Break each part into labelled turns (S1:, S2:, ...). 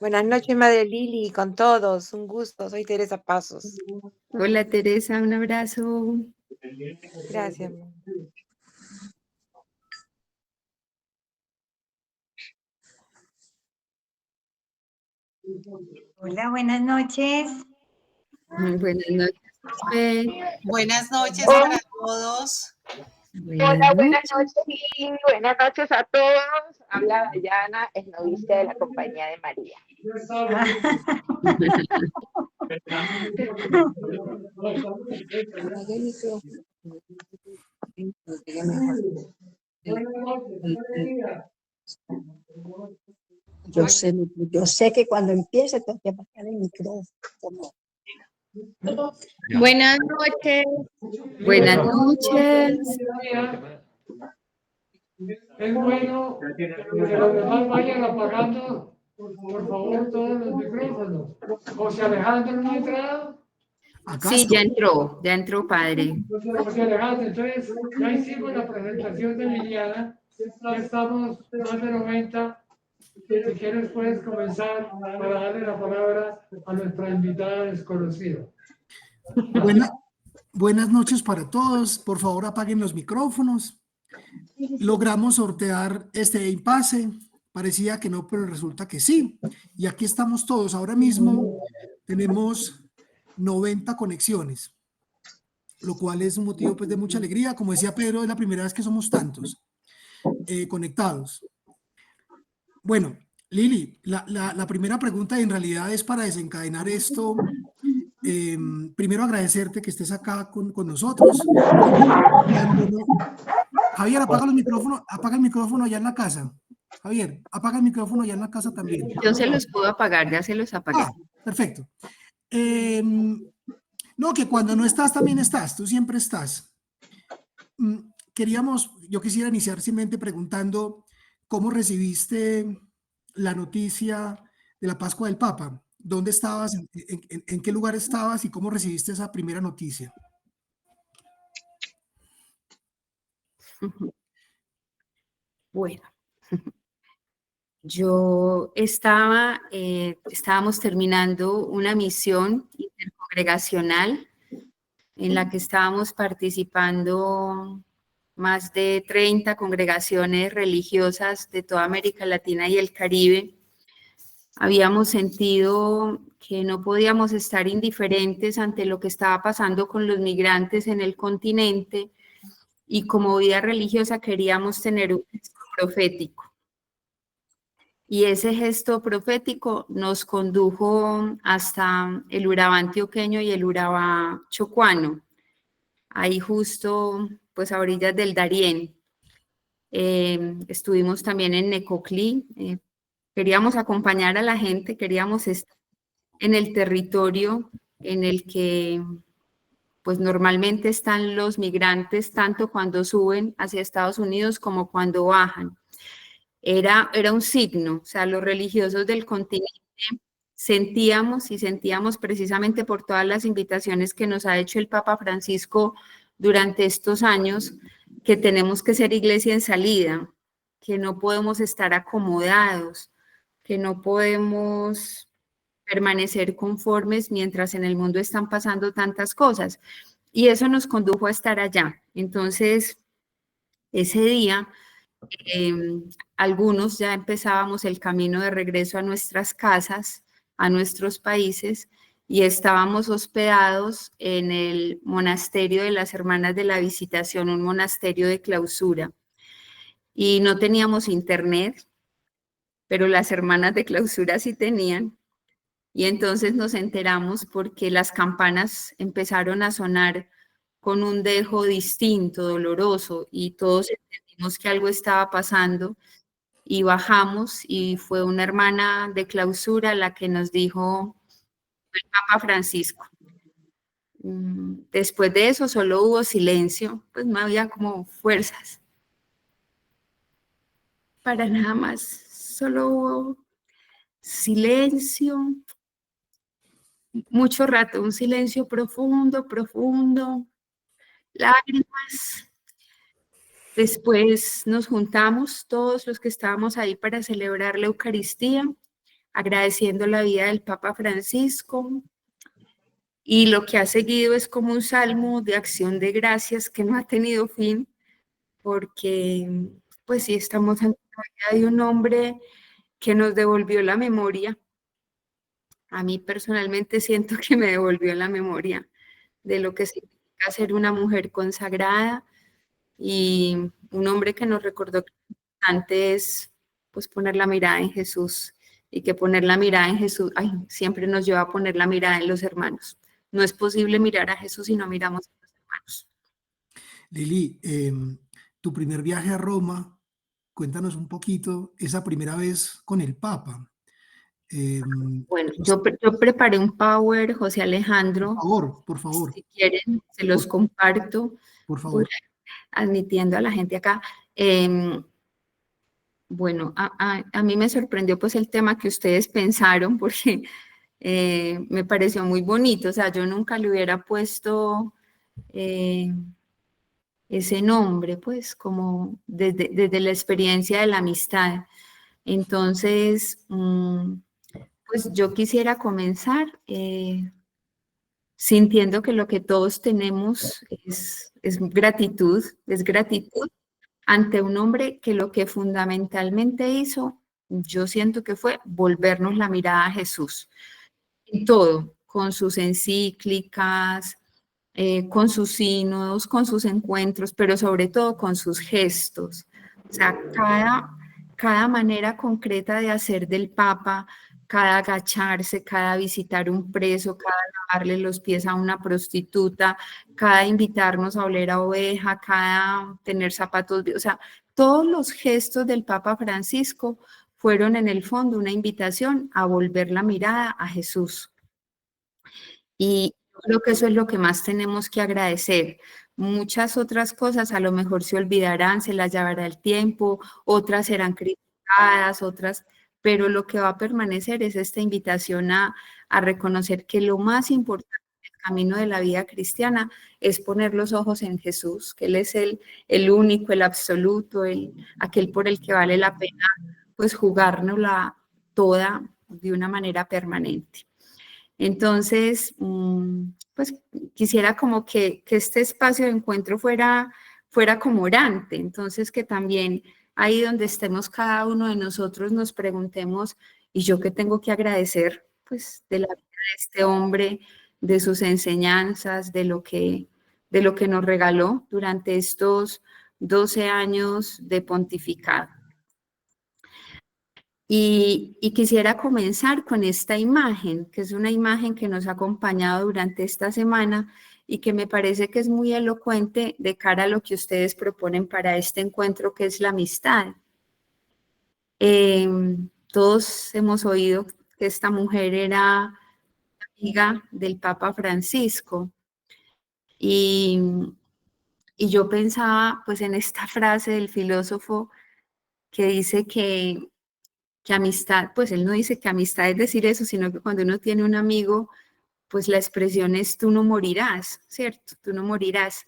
S1: Buenas noches, Madre Lili, con todos. Un gusto. Soy Teresa Pasos.
S2: Hola Teresa, un abrazo.
S1: Gracias, mamá.
S3: Hola, buenas noches.
S2: Muy buenas noches, Fe.
S4: Buenas noches para todos.
S5: Hola, buenas noches y buenas noches a todos. Habla Dayana, es novicia de la Compañía de María.
S6: Yo sé que cuando empiece tengo que apagar el micrófono.
S2: Buenas noches. Buenas noches.
S7: Es bueno que los demás vayan apagando, por favor, todos los micrófonos. José Alejandro no ha entrado.
S2: Sí, ya entró padre.
S7: José Alejandro, entonces ya hicimos la presentación de Liliana, ya estamos más de 90. Si quieres puedes comenzar para darle la palabra a nuestra invitada desconocida.
S8: Buenas noches para todos. Por favor, apaguen los micrófonos. Logramos sortear este impasse. Parecía que no, pero resulta que sí. Y aquí estamos todos. Ahora mismo tenemos 90 conexiones, lo cual es un motivo pues, de mucha alegría. Como decía Pedro, es la primera vez que somos tantos conectados. Bueno, Lili, la primera pregunta en realidad es para desencadenar esto. Primero agradecerte que estés acá con nosotros. Javier, apaga el micrófono allá en la casa. Javier, apaga el micrófono allá en la casa también.
S2: Yo se los puedo apagar, ya se los apagué.
S8: Perfecto. No, que cuando no estás también estás, tú siempre estás. Yo quisiera iniciar simplemente preguntando cómo recibiste la noticia de la Pascua del Papa. ¿Dónde estabas? ¿En qué lugar estabas? ¿Y cómo recibiste esa primera noticia?
S2: Bueno, estábamos terminando una misión intercongregacional en la que estábamos participando más de 30 congregaciones religiosas de toda América Latina y el Caribe. Habíamos sentido que no podíamos estar indiferentes ante lo que estaba pasando con los migrantes en el continente y como vida religiosa queríamos tener un gesto profético. Y ese gesto profético nos condujo hasta el Urabá antioqueño y el Urabá chocuano, ahí justo pues a orillas del Darién. Estuvimos también en Necoclí, queríamos acompañar a la gente, queríamos estar en el territorio en el que pues normalmente están los migrantes, tanto cuando suben hacia Estados Unidos como cuando bajan. Era un signo, o sea, los religiosos del continente sentíamos precisamente por todas las invitaciones que nos ha hecho el Papa Francisco durante estos años, que tenemos que ser iglesia en salida, que no podemos estar acomodados, que no podemos permanecer conformes mientras en el mundo están pasando tantas cosas. Y eso nos condujo a estar allá. Entonces, ese día, algunos ya empezábamos el camino de regreso a nuestras casas, a nuestros países, y estábamos hospedados en el monasterio de las Hermanas de la Visitación, un monasterio de clausura. Y no teníamos internet, pero las hermanas de clausura sí tenían. Y entonces nos enteramos porque las campanas empezaron a sonar con un dejo distinto, doloroso, y todos entendimos que algo estaba pasando y bajamos y fue una hermana de clausura la que nos dijo el Papa Francisco. Después de eso solo hubo silencio, pues no había como fuerzas para nada más, solo hubo silencio, mucho rato, un silencio profundo, lágrimas. Después nos juntamos todos los que estábamos ahí para celebrar la Eucaristía. agradeciendo la vida del Papa Francisco. Y lo que ha seguido es como un salmo de acción de gracias que no ha tenido fin, porque pues sí estamos ante la vida de un hombre que nos devolvió la memoria. A mí personalmente siento que me devolvió la memoria de lo que significa ser una mujer consagrada y un hombre que nos recordó que lo importante es pues poner la mirada en Jesús, y que poner la mirada en Jesús siempre nos lleva a poner la mirada en los hermanos. No es posible mirar a Jesús si no miramos a los hermanos.
S8: Lili, tu primer viaje a Roma, cuéntanos un poquito, esa primera vez con el Papa.
S2: Bueno, yo preparé un power, José Alejandro.
S8: Por favor.
S2: Si quieren, se los comparto.
S8: Por favor.
S2: Admitiendo a la gente acá. Bueno, a mí me sorprendió pues el tema que ustedes pensaron, porque me pareció muy bonito. O sea, yo nunca le hubiera puesto ese nombre, pues, como desde la experiencia de la amistad. Entonces, pues yo quisiera comenzar sintiendo que lo que todos tenemos es gratitud ante un hombre que lo que fundamentalmente hizo, yo siento que fue volvernos la mirada a Jesús. En todo, con sus encíclicas, con sus sínodos, con sus encuentros, pero sobre todo con sus gestos. O sea, cada manera concreta de hacer del Papa, cada agacharse, cada visitar un preso, cada lavarle los pies a una prostituta, cada invitarnos a oler a oveja, cada tener zapatos, o sea, todos los gestos del Papa Francisco fueron en el fondo una invitación a volver la mirada a Jesús. Y yo creo que eso es lo que más tenemos que agradecer. Muchas otras cosas a lo mejor se olvidarán, se las llevará el tiempo, otras serán criticadas, otras, pero lo que va a permanecer es esta invitación a reconocer que lo más importante en el camino de la vida cristiana es poner los ojos en Jesús, que Él es el único, el absoluto, aquel por el que vale la pena pues jugárnosla toda de una manera permanente. Entonces, pues quisiera como que este espacio de encuentro fuera como orante, entonces que también ahí donde estemos cada uno de nosotros nos preguntemos, ¿y yo qué tengo que agradecer? Pues de la vida de este hombre, de sus enseñanzas, de lo que nos regaló durante estos 12 años de pontificado. Y quisiera comenzar con esta imagen, que es una imagen que nos ha acompañado durante esta semana y que me parece que es muy elocuente de cara a lo que ustedes proponen para este encuentro, que es la amistad. Todos hemos oído que esta mujer era amiga del Papa Francisco y yo pensaba pues en esta frase del filósofo que dice que amistad, pues él no dice que amistad es decir eso, sino que cuando uno tiene un amigo, pues la expresión es tú no morirás, ¿cierto? Tú no morirás.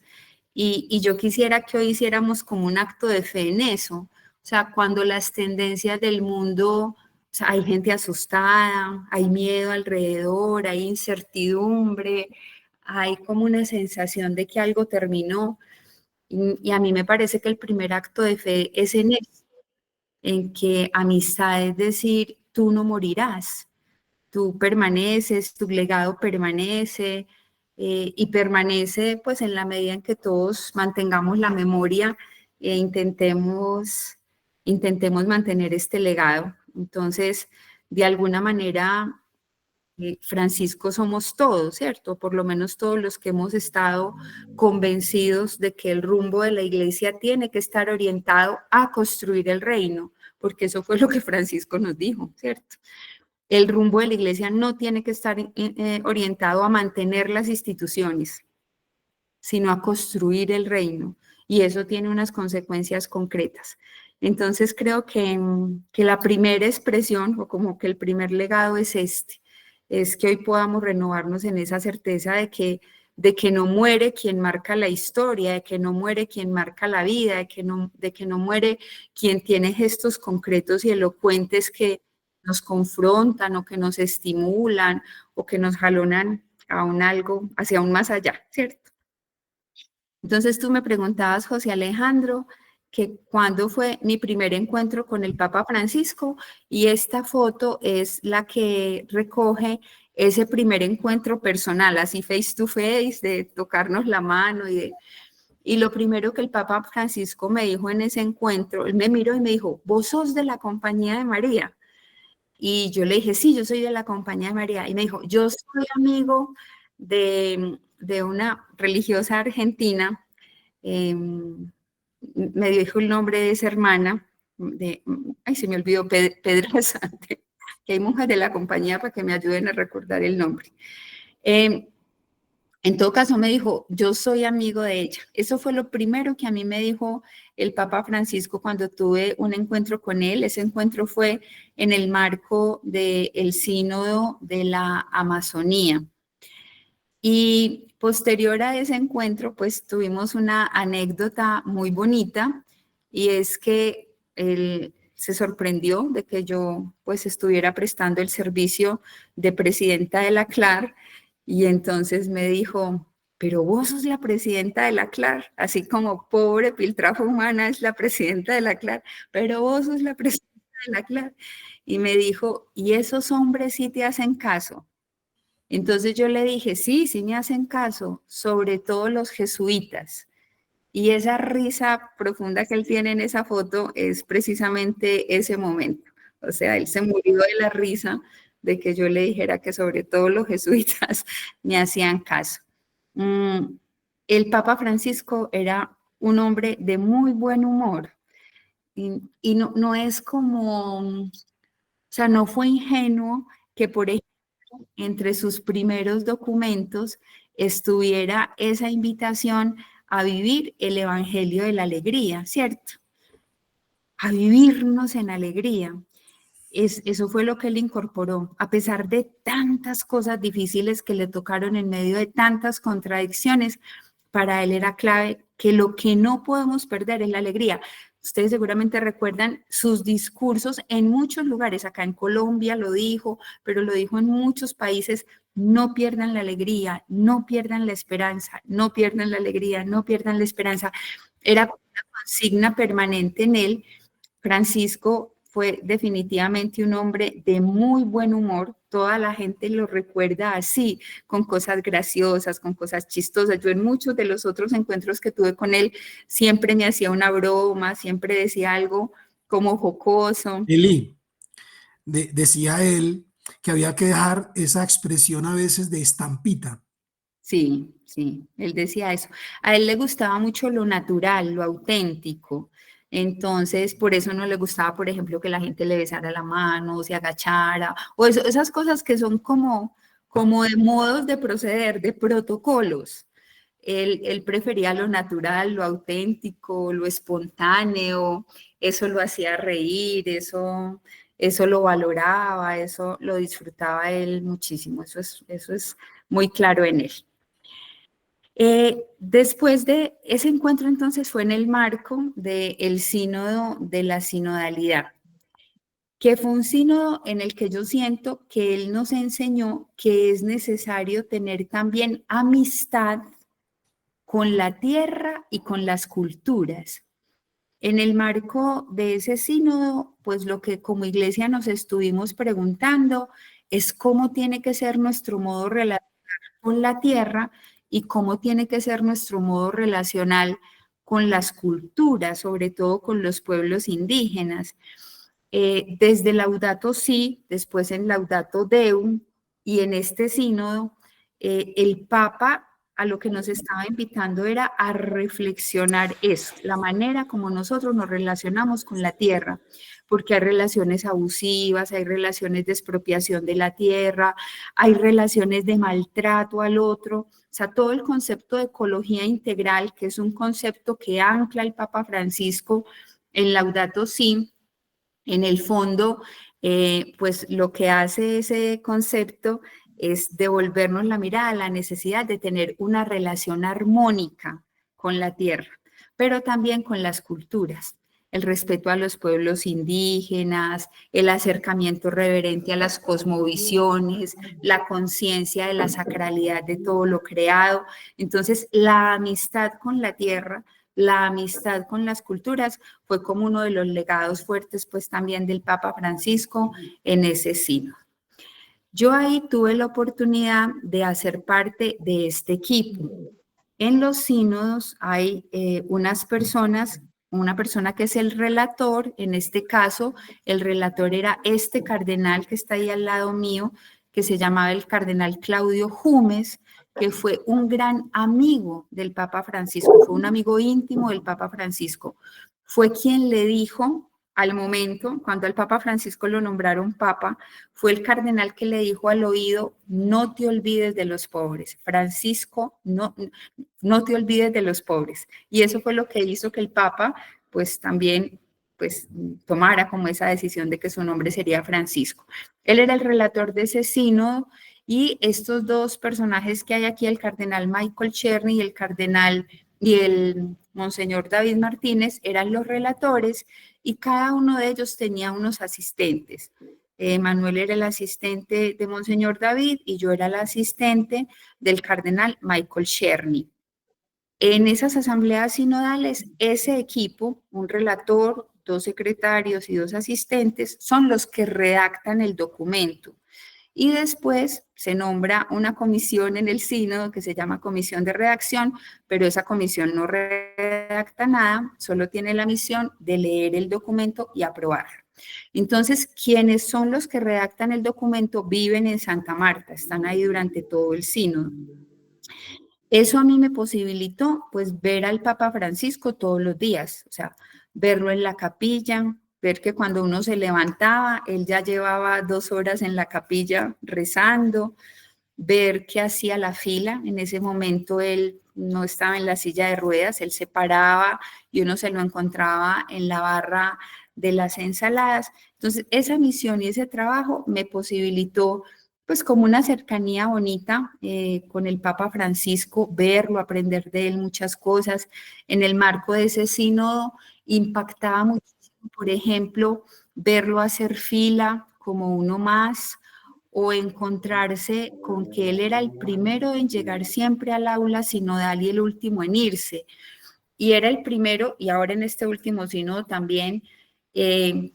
S2: Y yo quisiera que hoy hiciéramos como un acto de fe en eso. O sea, cuando las tendencias del mundo, o sea, hay gente asustada, hay miedo alrededor, hay incertidumbre, hay como una sensación de que algo terminó. Y a mí me parece que el primer acto de fe es en eso, en que amistad es decir, tú no morirás, tú permaneces, tu legado permanece y permanece pues en la medida en que todos mantengamos la memoria e intentemos mantener este legado. Entonces, de alguna manera, Francisco somos todos, ¿cierto? Por lo menos todos los que hemos estado convencidos de que el rumbo de la iglesia tiene que estar orientado a construir el reino, porque eso fue lo que Francisco nos dijo, ¿cierto? El rumbo de la iglesia no tiene que estar orientado a mantener las instituciones, sino a construir el reino, y eso tiene unas consecuencias concretas. Entonces creo que la primera expresión, o como que el primer legado es es que hoy podamos renovarnos en esa certeza de que no muere quien marca la historia, de que no muere quien marca la vida, de que no muere quien tiene gestos concretos y elocuentes que nos confrontan o que nos estimulan o que nos jalonan a un algo hacia un más allá, ¿cierto? Entonces tú me preguntabas, José Alejandro, que cuándo fue mi primer encuentro con el Papa Francisco, y esta foto es la que recoge ese primer encuentro personal, así face to face, de tocarnos la mano y lo primero que el Papa Francisco me dijo en ese encuentro, él me miró y me dijo, ¿vos sos de la Compañía de María? Y yo le dije, sí, yo soy de la Compañía de María. Y me dijo, yo soy amigo de una religiosa argentina, me dijo el nombre de esa hermana, ay, se me olvidó, Pedraza, que hay monjas de la compañía para que me ayuden a recordar el nombre. En todo caso me dijo, yo soy amigo de ella. Eso fue lo primero que a mí me dijo el Papa Francisco cuando tuve un encuentro con él. Ese encuentro fue en el marco del Sínodo de la Amazonía. Y posterior a ese encuentro, pues tuvimos una anécdota muy bonita, y es que él se sorprendió de que yo pues estuviera prestando el servicio de presidenta de la CLAR, y entonces me dijo, pero vos sos la presidenta de la CLAR, así como pobre piltrafa humana es la presidenta de la CLAR, pero vos sos la presidenta de la CLAR. Y me dijo, ¿y esos hombres sí te hacen caso? Entonces yo le dije, sí, sí me hacen caso, sobre todo los jesuitas. Y esa risa profunda que él tiene en esa foto es precisamente ese momento. O sea, él se murió de la risa de que yo le dijera que sobre todo los jesuitas me hacían caso. El Papa Francisco era un hombre de muy buen humor y no es como, o sea, no fue ingenuo que, por ejemplo, entre sus primeros documentos estuviera esa invitación a vivir el Evangelio de la Alegría, ¿cierto? A vivirnos en alegría. Eso fue lo que él incorporó, a pesar de tantas cosas difíciles que le tocaron en medio de tantas contradicciones. Para él era clave que lo que no podemos perder es la alegría. Ustedes seguramente recuerdan sus discursos en muchos lugares, acá en Colombia lo dijo, pero lo dijo en muchos países: no pierdan la alegría, no pierdan la esperanza, no pierdan la alegría, no pierdan la esperanza. Era una consigna permanente en él. Francisco fue definitivamente un hombre de muy buen humor. Toda la gente lo recuerda así, con cosas graciosas, con cosas chistosas. Yo en muchos de los otros encuentros que tuve con él siempre me hacía una broma, siempre decía algo como jocoso.
S8: Eli, decía él que había que dejar esa expresión a veces de estampita.
S2: Sí, sí, él decía eso. A él le gustaba mucho lo natural, lo auténtico. Entonces, por eso no le gustaba, por ejemplo, que la gente le besara la mano, se agachara, o esas cosas que son como de modos de proceder, de protocolos. Él prefería lo natural, lo auténtico, lo espontáneo. Eso lo hacía reír, eso lo valoraba, eso lo disfrutaba él muchísimo. Eso es muy claro en él. Después de ese encuentro, entonces, fue en el marco del sínodo de la sinodalidad, que fue un sínodo en el que yo siento que él nos enseñó que es necesario tener también amistad con la tierra y con las culturas. En el marco de ese sínodo, pues lo que como iglesia nos estuvimos preguntando es cómo tiene que ser nuestro modo relacional con la tierra y cómo tiene que ser nuestro modo relacional con las culturas, sobre todo con los pueblos indígenas. Desde Laudato Si, después en Laudato Deum y en este sínodo, el Papa a lo que nos estaba invitando era a reflexionar eso, la manera como nosotros nos relacionamos con la tierra, porque hay relaciones abusivas, hay relaciones de expropiación de la tierra, hay relaciones de maltrato al otro. O sea, todo el concepto de ecología integral, que es un concepto que ancla el Papa Francisco en Laudato Si, en el fondo, pues lo que hace ese concepto es devolvernos la mirada a la necesidad de tener una relación armónica con la tierra, pero también con las culturas. el respeto a los pueblos indígenas, el acercamiento reverente a las cosmovisiones, la conciencia de la sacralidad de todo lo creado. Entonces, la amistad con la tierra, la amistad con las culturas fue como uno de los legados fuertes pues también del Papa Francisco en ese sínodo. Yo ahí tuve la oportunidad de hacer parte de este equipo. En los sínodos hay unas personas, una persona que es el relator, en este caso el relator era este cardenal que está ahí al lado mío, que se llamaba el cardenal Claudio Jumes, que fue un gran amigo del Papa Francisco, fue un amigo íntimo del Papa Francisco. Fue quien le dijo al momento, cuando al Papa Francisco lo nombraron Papa, fue el cardenal que le dijo al oído, no te olvides de los pobres. Francisco, no te olvides de los pobres. Y eso fue lo que hizo que el Papa, pues también, pues tomara como esa decisión de que su nombre sería Francisco. Él era el relator de ese sínodo y estos dos personajes que hay aquí, el cardenal Michael Cherny y el monseñor David Martínez, eran los relatores y cada uno de ellos tenía unos asistentes. Manuel era el asistente de monseñor David y yo era la asistente del cardenal Michael Cherny. En esas asambleas sinodales, ese equipo, un relator, 2 secretarios y 2 asistentes, son los que redactan el documento. Y después se nombra una comisión en el sínodo que se llama comisión de redacción, pero esa comisión no redacta nada, solo tiene la misión de leer el documento y aprobarlo. Entonces, quienes son los que redactan el documento viven en Santa Marta, están ahí durante todo el sínodo. Eso a mí me posibilitó, pues, ver al Papa Francisco todos los días, o sea, verlo en la capilla, ver que cuando uno se levantaba, él ya llevaba 2 horas en la capilla rezando, ver que hacía la fila. En ese momento él no estaba en la silla de ruedas, él se paraba y uno se lo encontraba en la barra de las ensaladas. Entonces, esa misión y ese trabajo me posibilitó pues como una cercanía bonita con el Papa Francisco, verlo, aprender de él muchas cosas. En el marco de ese sínodo impactaba muchísimo, por ejemplo, verlo hacer fila como uno más o encontrarse con que él era el primero en llegar siempre al aula sinodal y el último en irse. Y era el primero, y ahora en este último sínodo también,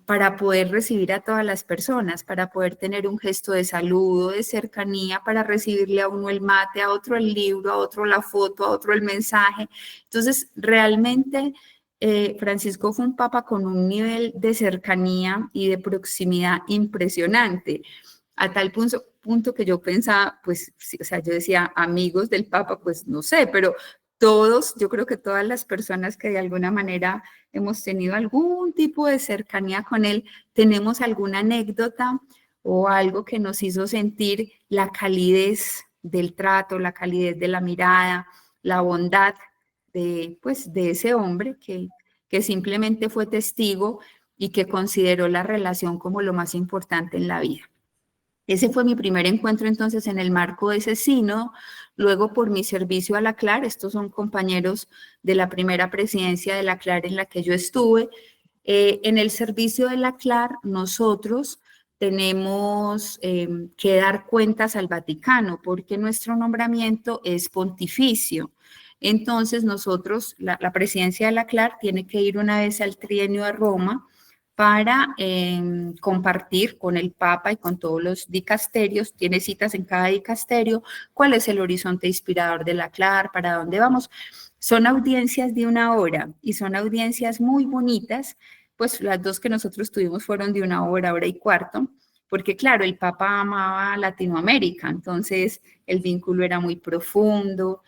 S2: para poder recibir a todas las personas, para poder tener un gesto de saludo, de cercanía, para recibirle a uno el mate, a otro el libro, a otro la foto, a otro el mensaje. Entonces, realmente Francisco fue un papa con un nivel de cercanía y de proximidad impresionante, a tal punto que yo pensaba, pues, o sea, yo decía, amigos del papa, pues no sé, pero todos, yo creo que todas las personas que de alguna manera hemos tenido algún tipo de cercanía con él, tenemos alguna anécdota o algo que nos hizo sentir la calidez del trato, la calidez de la mirada, la bondad de, pues, de ese hombre que simplemente fue testigo y que consideró la relación como lo más importante en la vida. Ese fue mi primer encuentro entonces en el marco de ese sínodo. Luego por mi servicio a la CLAR, estos son compañeros de la primera presidencia de la CLAR en la que yo estuve. En el servicio de la CLAR nosotros tenemos que dar cuentas al Vaticano porque nuestro nombramiento es pontificio. Entonces nosotros, la presidencia de la CLAR tiene que ir una vez al trienio a Roma para compartir con el Papa y con todos los dicasterios, tiene citas en cada dicasterio, cuál es el horizonte inspirador de la CLAR, para dónde vamos. Son audiencias de 1 hora y son audiencias muy bonitas, pues las 2 que nosotros tuvimos fueron de 1 hora, 1 hora y cuarto, porque claro, el Papa amaba Latinoamérica, entonces el vínculo era muy profundo.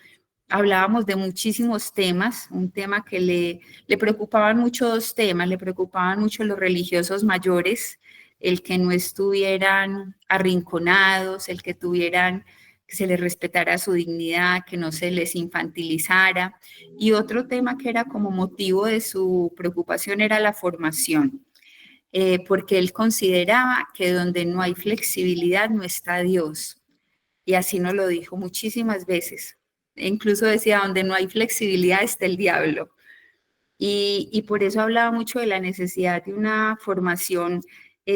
S2: Hablábamos de muchísimos temas, un tema que le preocupaban mucho 2 temas, le preocupaban mucho los religiosos mayores, el que no estuvieran arrinconados, el que se les respetara su dignidad, que no se les infantilizara, y otro tema que era como motivo de su preocupación era la formación, porque él consideraba que donde no hay flexibilidad no está Dios, y así nos lo dijo muchísimas veces. Incluso decía, donde no hay flexibilidad está el diablo. y por eso hablaba mucho de la necesidad de una formación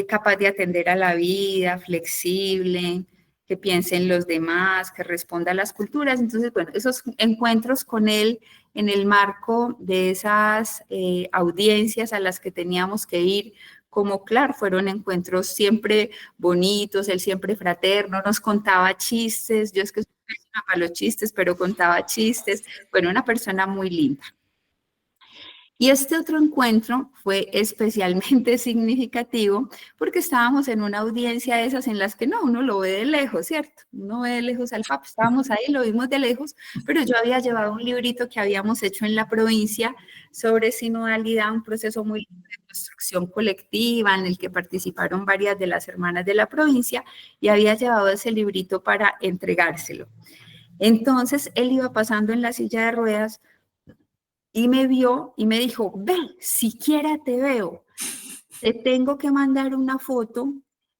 S2: capaz de atender a la vida, flexible, que piense en los demás, que responda a las culturas. Entonces, bueno, esos encuentros con él en el marco de esas audiencias a las que teníamos que ir, como claro, fueron encuentros siempre bonitos, él siempre fraterno, nos contaba chistes, yo es que soy pésima para los chistes, pero contaba chistes, bueno, una persona muy linda. Y este otro encuentro fue especialmente significativo porque estábamos en una audiencia de esas en las que no, uno lo ve de lejos, ¿cierto? Uno ve de lejos al Papa, estábamos ahí, lo vimos de lejos, pero yo había llevado un librito que habíamos hecho en la provincia sobre sinodalidad, un proceso muy lindo de construcción colectiva en el que participaron varias de las hermanas de la provincia y había llevado ese librito para entregárselo. Entonces, él iba pasando en la silla de ruedas y me vio y me dijo, ve, siquiera te veo, te tengo que mandar una foto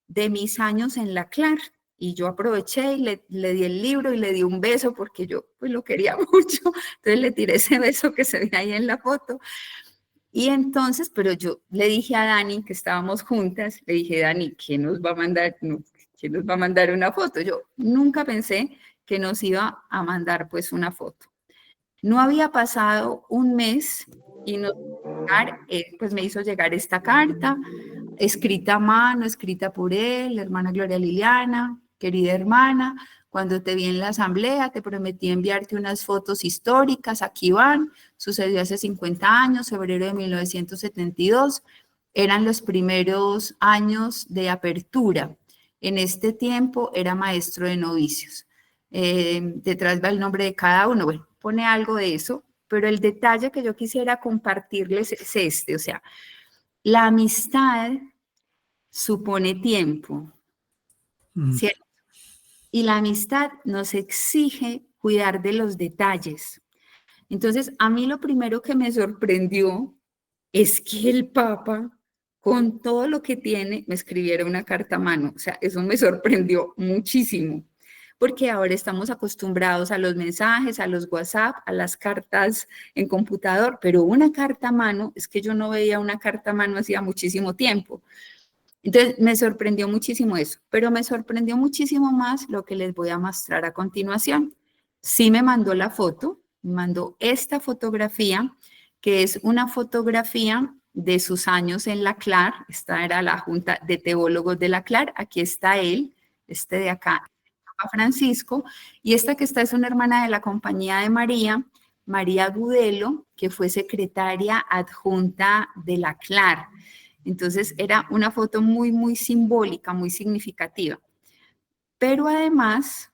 S2: de mis años en la CLAR. Y yo aproveché y le di el libro y le di un beso porque yo pues lo quería mucho. Entonces le tiré ese beso que se ve ahí en la foto. Y entonces, pero yo le dije a Dani, que estábamos juntas, le dije, Dani, ¿quién nos va a mandar, quién nos va a mandar una foto? Yo nunca pensé que nos iba a mandar pues una foto. No había pasado un mes y pues me hizo llegar esta carta, escrita a mano, escrita por él, hermana Gloria Liliana, querida hermana, cuando te vi en la asamblea te prometí enviarte unas fotos históricas, aquí van, sucedió hace 50 años, febrero de 1972, eran los primeros años de apertura. En este tiempo era maestro de novicios. Detrás va el nombre de cada uno, bueno, pone algo de eso, pero el detalle que yo quisiera compartirles es este, o sea, la amistad supone tiempo, ¿cierto? Y la amistad nos exige cuidar de los detalles. Entonces, a mí lo primero que me sorprendió es que el Papa, con todo lo que tiene, me escribiera una carta a mano. O sea, eso me sorprendió muchísimo. Porque ahora estamos acostumbrados a los mensajes, a los WhatsApp, a las cartas en computador, pero una carta a mano, es que yo no veía una carta a mano hacía muchísimo tiempo. Entonces, me sorprendió muchísimo eso, pero me sorprendió muchísimo más lo que les voy a mostrar a continuación. Sí me mandó la foto, me mandó esta fotografía, que es una fotografía de sus años en la CLAR. Esta era la Junta de Teólogos de la CLAR, aquí está él, este de acá, Francisco, y esta que está es una hermana de la Compañía de María, María Gudelo, que fue secretaria adjunta de la CLAR. Entonces era una foto muy, muy simbólica, muy significativa. Pero además,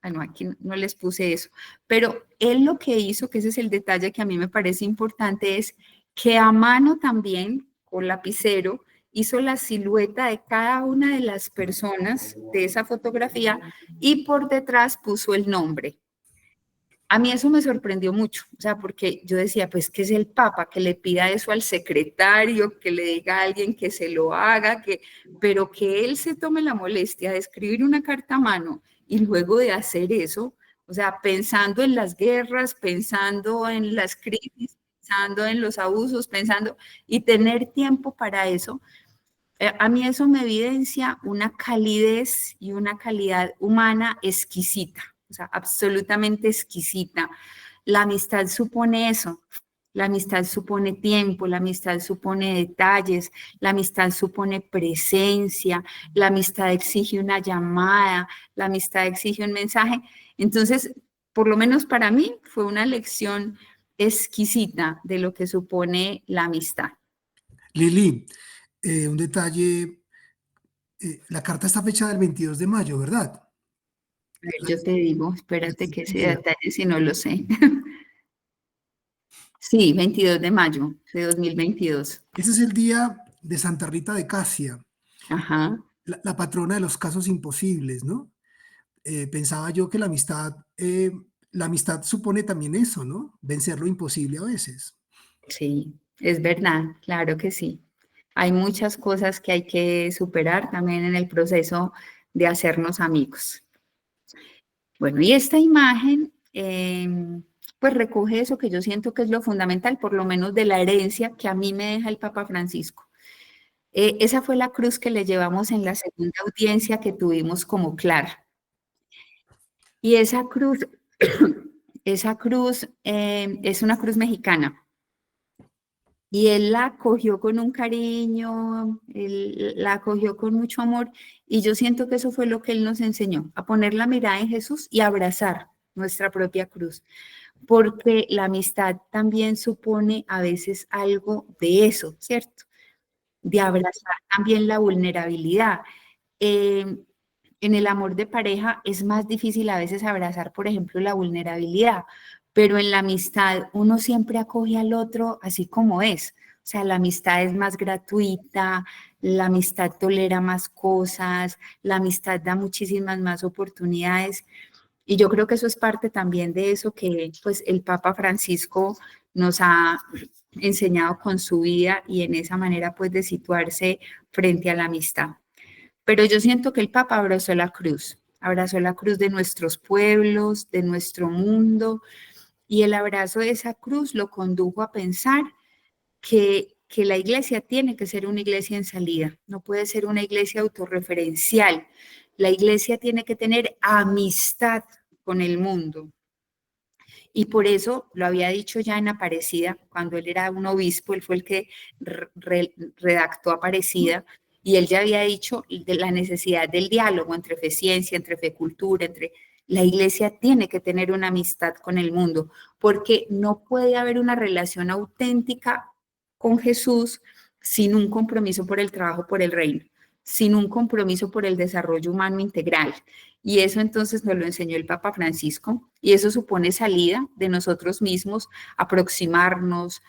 S2: no, aquí no les puse eso, pero él lo que hizo, que ese es el detalle que a mí me parece importante, es que a mano también, con lapicero, hizo la silueta de cada una de las personas de esa fotografía y por detrás puso el nombre. A mí eso me sorprendió mucho, o sea, porque yo decía, pues, ¿qué es el Papa? Que le pida eso al secretario, que le diga a alguien que se lo haga, pero que él se tome la molestia de escribir una carta a mano y luego de hacer eso, o sea, pensando en las guerras, pensando en las crisis, pensando en los abusos, pensando, y tener tiempo para eso, a mí eso me evidencia una calidez y una calidad humana exquisita, o sea, absolutamente exquisita. La amistad supone eso, la amistad supone tiempo, la amistad supone detalles, la amistad supone presencia, la amistad exige una llamada, la amistad exige un mensaje. Entonces, por lo menos para mí fue una lección exquisita de lo que supone la amistad.
S8: Lili, un detalle, la carta está fechada el 22 de mayo, ¿verdad?
S2: A ver, yo te digo, espérate que ese detalle si no lo sé. Sí, 22 de mayo de 2022.
S8: Ese es el día de Santa Rita de Casia,
S2: Ajá.
S8: la patrona de los casos imposibles, ¿no? Pensaba yo que la amistad supone también eso, ¿no? Vencer lo imposible a veces.
S2: Sí, es verdad, claro que sí. Hay muchas cosas que hay que superar también en el proceso de hacernos amigos. Bueno, y esta imagen pues recoge eso que yo siento que es lo fundamental, por lo menos de la herencia que a mí me deja el Papa Francisco. Esa fue la cruz que le llevamos en la segunda audiencia que tuvimos como Clara. Y esa cruz es una cruz mexicana. Y él la acogió con un cariño, él la acogió con mucho amor, y yo siento que eso fue lo que él nos enseñó, a poner la mirada en Jesús y abrazar nuestra propia cruz, porque la amistad también supone a veces algo de eso, ¿cierto? De abrazar también la vulnerabilidad. En el amor de pareja es más difícil a veces abrazar, por ejemplo, la vulnerabilidad, pero en la amistad uno siempre acoge al otro así como es. O sea, la amistad es más gratuita, la amistad tolera más cosas, la amistad da muchísimas más oportunidades. Y yo creo que eso es parte también de eso que pues el Papa Francisco nos ha enseñado con su vida y en esa manera pues de situarse frente a la amistad. Pero yo siento que el Papa abrazó la cruz de nuestros pueblos, de nuestro mundo, y el abrazo de esa cruz lo condujo a pensar que la iglesia tiene que ser una iglesia en salida, no puede ser una iglesia autorreferencial. La iglesia tiene que tener amistad con el mundo. Y por eso lo había dicho ya en Aparecida, cuando él era un obispo, él fue el que redactó Aparecida, y él ya había dicho de la necesidad del diálogo entre fe ciencia, entre fe cultura, la iglesia tiene que tener una amistad con el mundo, porque no puede haber una relación auténtica con Jesús sin un compromiso por el trabajo por el reino, sin un compromiso por el desarrollo humano integral. Y eso entonces nos lo enseñó el Papa Francisco, y eso supone salida de nosotros mismos, aproximarnos,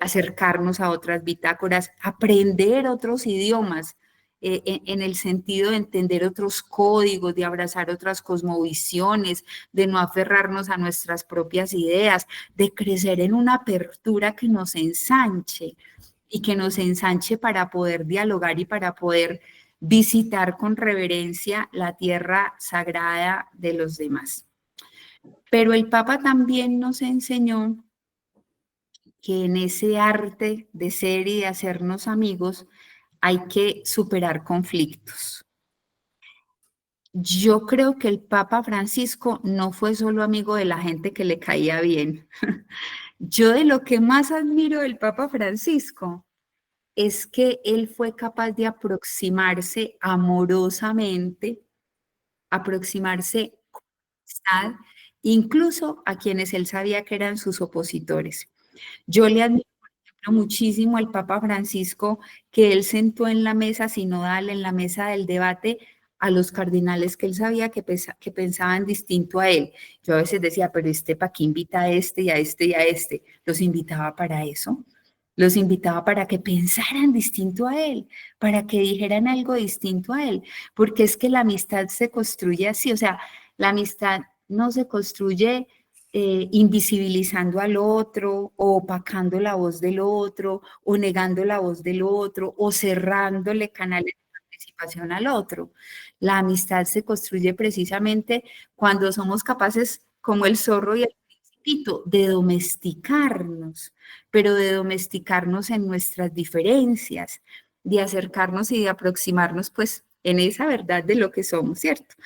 S2: acercarnos a otras bitácoras, aprender otros idiomas, en el sentido de entender otros códigos, de abrazar otras cosmovisiones, de no aferrarnos a nuestras propias ideas, de crecer en una apertura que nos ensanche y que nos ensanche para poder dialogar y para poder visitar con reverencia la tierra sagrada de los demás. Pero el Papa también nos enseñó que en ese arte de ser y de hacernos amigos hay que superar conflictos. Yo creo que el Papa Francisco no fue solo amigo de la gente que le caía bien. Yo de lo que más admiro del Papa Francisco es que él fue capaz de aproximarse amorosamente, aproximarse con amistad, incluso a quienes él sabía que eran sus opositores. Yo le admiro, por ejemplo, muchísimo al Papa Francisco, que él sentó en la mesa sinodal, en la mesa del debate, a los cardenales que él sabía que pensaban distinto a él. Yo a veces decía, pero ¿para qué invita a este y a este y a este? Los invitaba para eso. Los invitaba para que pensaran distinto a él, para que dijeran algo distinto a él, porque es que la amistad se construye así, o sea, la amistad no se construye invisibilizando al otro, o opacando la voz del otro, o negando la voz del otro, o cerrándole canales de participación al otro. La amistad se construye precisamente cuando somos capaces, como el zorro y el principito, de domesticarnos, pero de domesticarnos en nuestras diferencias, de acercarnos y de aproximarnos pues en esa verdad de lo que somos, ¿cierto?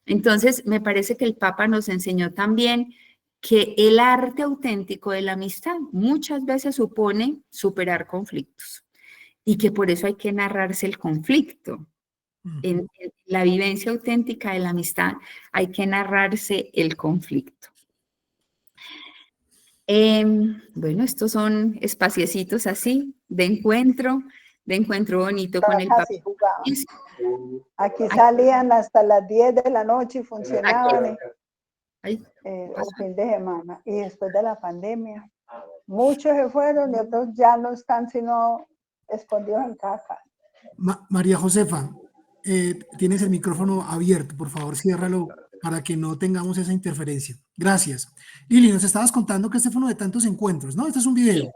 S2: Entonces me parece que el Papa nos enseñó también que el arte auténtico de la amistad muchas veces supone superar conflictos y que por eso hay que narrarse el conflicto. En la vivencia auténtica de la amistad hay que narrarse el conflicto. Bueno, estos son espaciecitos así de encuentro bonito con el Papa.
S6: Así jugaban. Aquí salían hasta las 10 de la noche y funcionaban el fin de semana. Y después de la pandemia, muchos se fueron y otros ya no están sino escondidos en casa.
S8: María Josefa, tienes el micrófono abierto, por favor, ciérralo para que no tengamos esa interferencia. Gracias. Lili, nos estabas contando que este fue uno de tantos encuentros, ¿no? Este es un video.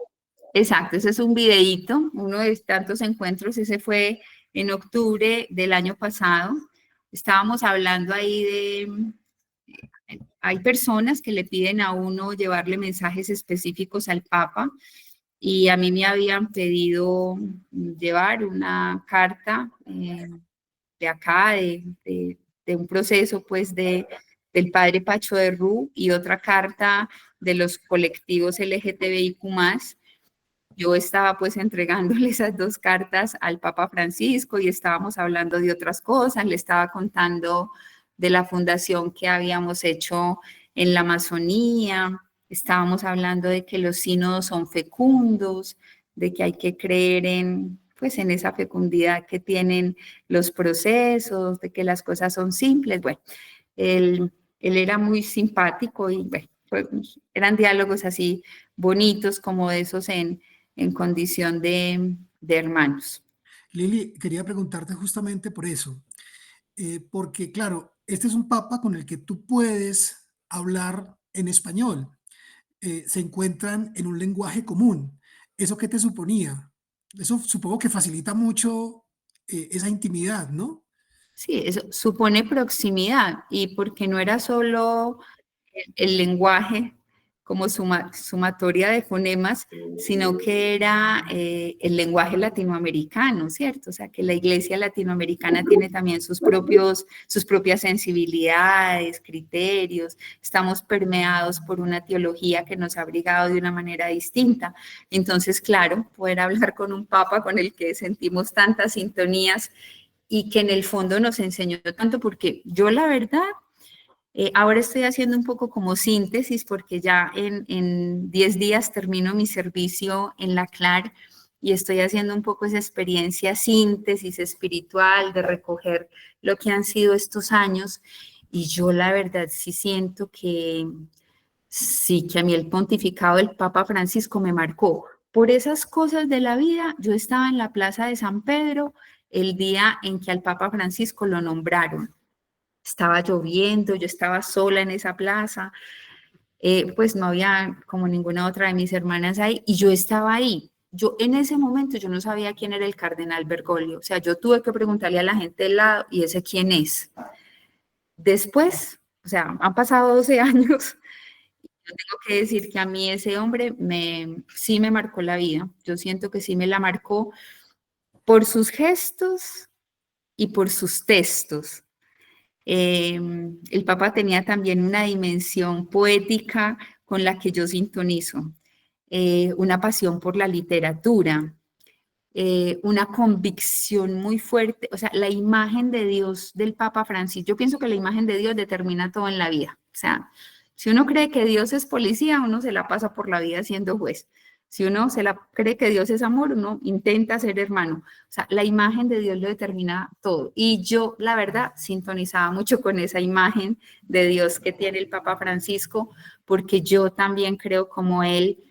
S2: Exacto, ese es un videíto, uno de tantos encuentros, ese fue en octubre del año pasado. Estábamos hablando ahí hay personas que le piden a uno llevarle mensajes específicos al Papa y a mí me habían pedido llevar una carta de acá, de un proceso pues del padre Pacho de Rú y otra carta de los colectivos LGTBIQ+. Yo estaba pues entregándole esas dos cartas al Papa Francisco y estábamos hablando de otras cosas, le estaba contando de la fundación que habíamos hecho en la Amazonía, estábamos hablando de que los sínodos son fecundos, de que hay que creer en, pues, en esa fecundidad que tienen los procesos, de que las cosas son simples. Bueno, él era muy simpático y bueno, eran diálogos así bonitos como de esos en condición de hermanos.
S8: Lili, quería preguntarte justamente por eso, porque claro, este es un papa con el que tú puedes hablar en español, se encuentran en un lenguaje común. ¿Eso qué te suponía? Eso supongo que facilita mucho esa intimidad, ¿no?
S2: Sí, eso supone proximidad y porque no era solo el lenguaje como sumatoria de fonemas, sino que era el lenguaje latinoamericano, ¿cierto? O sea, que la iglesia latinoamericana tiene también sus propias sensibilidades, criterios, estamos permeados por una teología que nos ha abrigado de una manera distinta. Entonces, claro, poder hablar con un papa con el que sentimos tantas sintonías y que en el fondo nos enseñó tanto, porque yo la verdad, ahora estoy haciendo un poco como síntesis porque ya en 10 días termino mi servicio en la CLAR y estoy haciendo un poco esa experiencia síntesis espiritual de recoger lo que han sido estos años y yo la verdad sí siento que sí, que a mí el pontificado del Papa Francisco me marcó. Por esas cosas de la vida, yo estaba en la Plaza de San Pedro el día en que al Papa Francisco lo nombraron. Estaba lloviendo, yo estaba sola en esa plaza, pues no había como ninguna otra de mis hermanas ahí, y yo estaba ahí. Yo en ese momento yo no sabía quién era el cardenal Bergoglio, o sea, yo tuve que preguntarle a la gente del lado, ¿y ese quién es? Después, o sea, han pasado 12 años, yo tengo que decir que a mí ese hombre sí me marcó la vida, yo siento que sí me la marcó por sus gestos y por sus textos. El Papa tenía también una dimensión poética con la que yo sintonizo, una pasión por la literatura, una convicción muy fuerte, o sea, la imagen de Dios del Papa Francisco. Yo pienso que la imagen de Dios determina todo en la vida. O sea, si uno cree que Dios es policía, uno se la pasa por la vida siendo juez. Si uno cree que Dios es amor, uno intenta ser hermano. O sea, la imagen de Dios lo determina todo. Y yo, la verdad, sintonizaba mucho con esa imagen de Dios que tiene el Papa Francisco, porque yo también creo como él,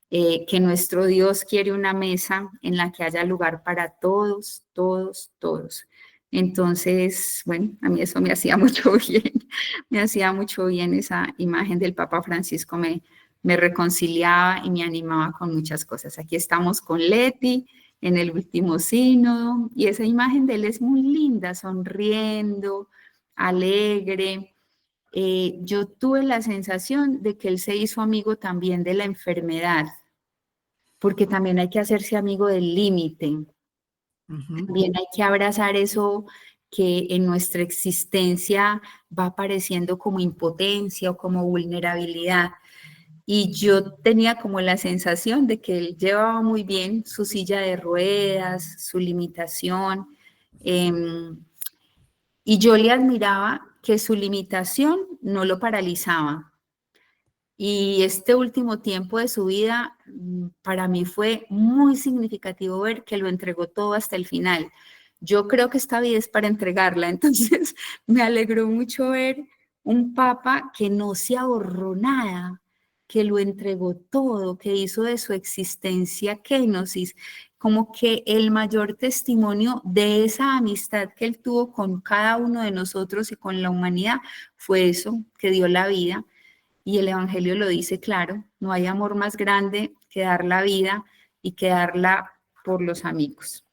S2: que nuestro Dios quiere una mesa en la que haya lugar para todos, todos, todos. Entonces, bueno, a mí eso me hacía mucho bien, me hacía mucho bien esa imagen del Papa Francisco, me reconciliaba y me animaba con muchas cosas. Aquí estamos con Leti en el último sínodo y esa imagen de él es muy linda, sonriendo, alegre. Yo tuve la sensación de que él se hizo amigo también de la enfermedad, porque también hay que hacerse amigo del límite. También hay que abrazar eso que en nuestra existencia va apareciendo como impotencia o como vulnerabilidad. Y yo tenía como la sensación de que él llevaba muy bien su silla de ruedas, su limitación, y yo le admiraba que su limitación no lo paralizaba. Y este último tiempo de su vida, para mí fue muy significativo ver que lo entregó todo hasta el final. Yo creo que esta vida es para entregarla, entonces me alegró mucho ver un papa que no se ahorró nada, que lo entregó todo, que hizo de su existencia kenosis, como que el mayor testimonio de esa amistad que él tuvo con cada uno de nosotros y con la humanidad fue eso, que dio la vida. Y el Evangelio lo dice claro, no hay amor más grande que dar la vida y que darla por los amigos.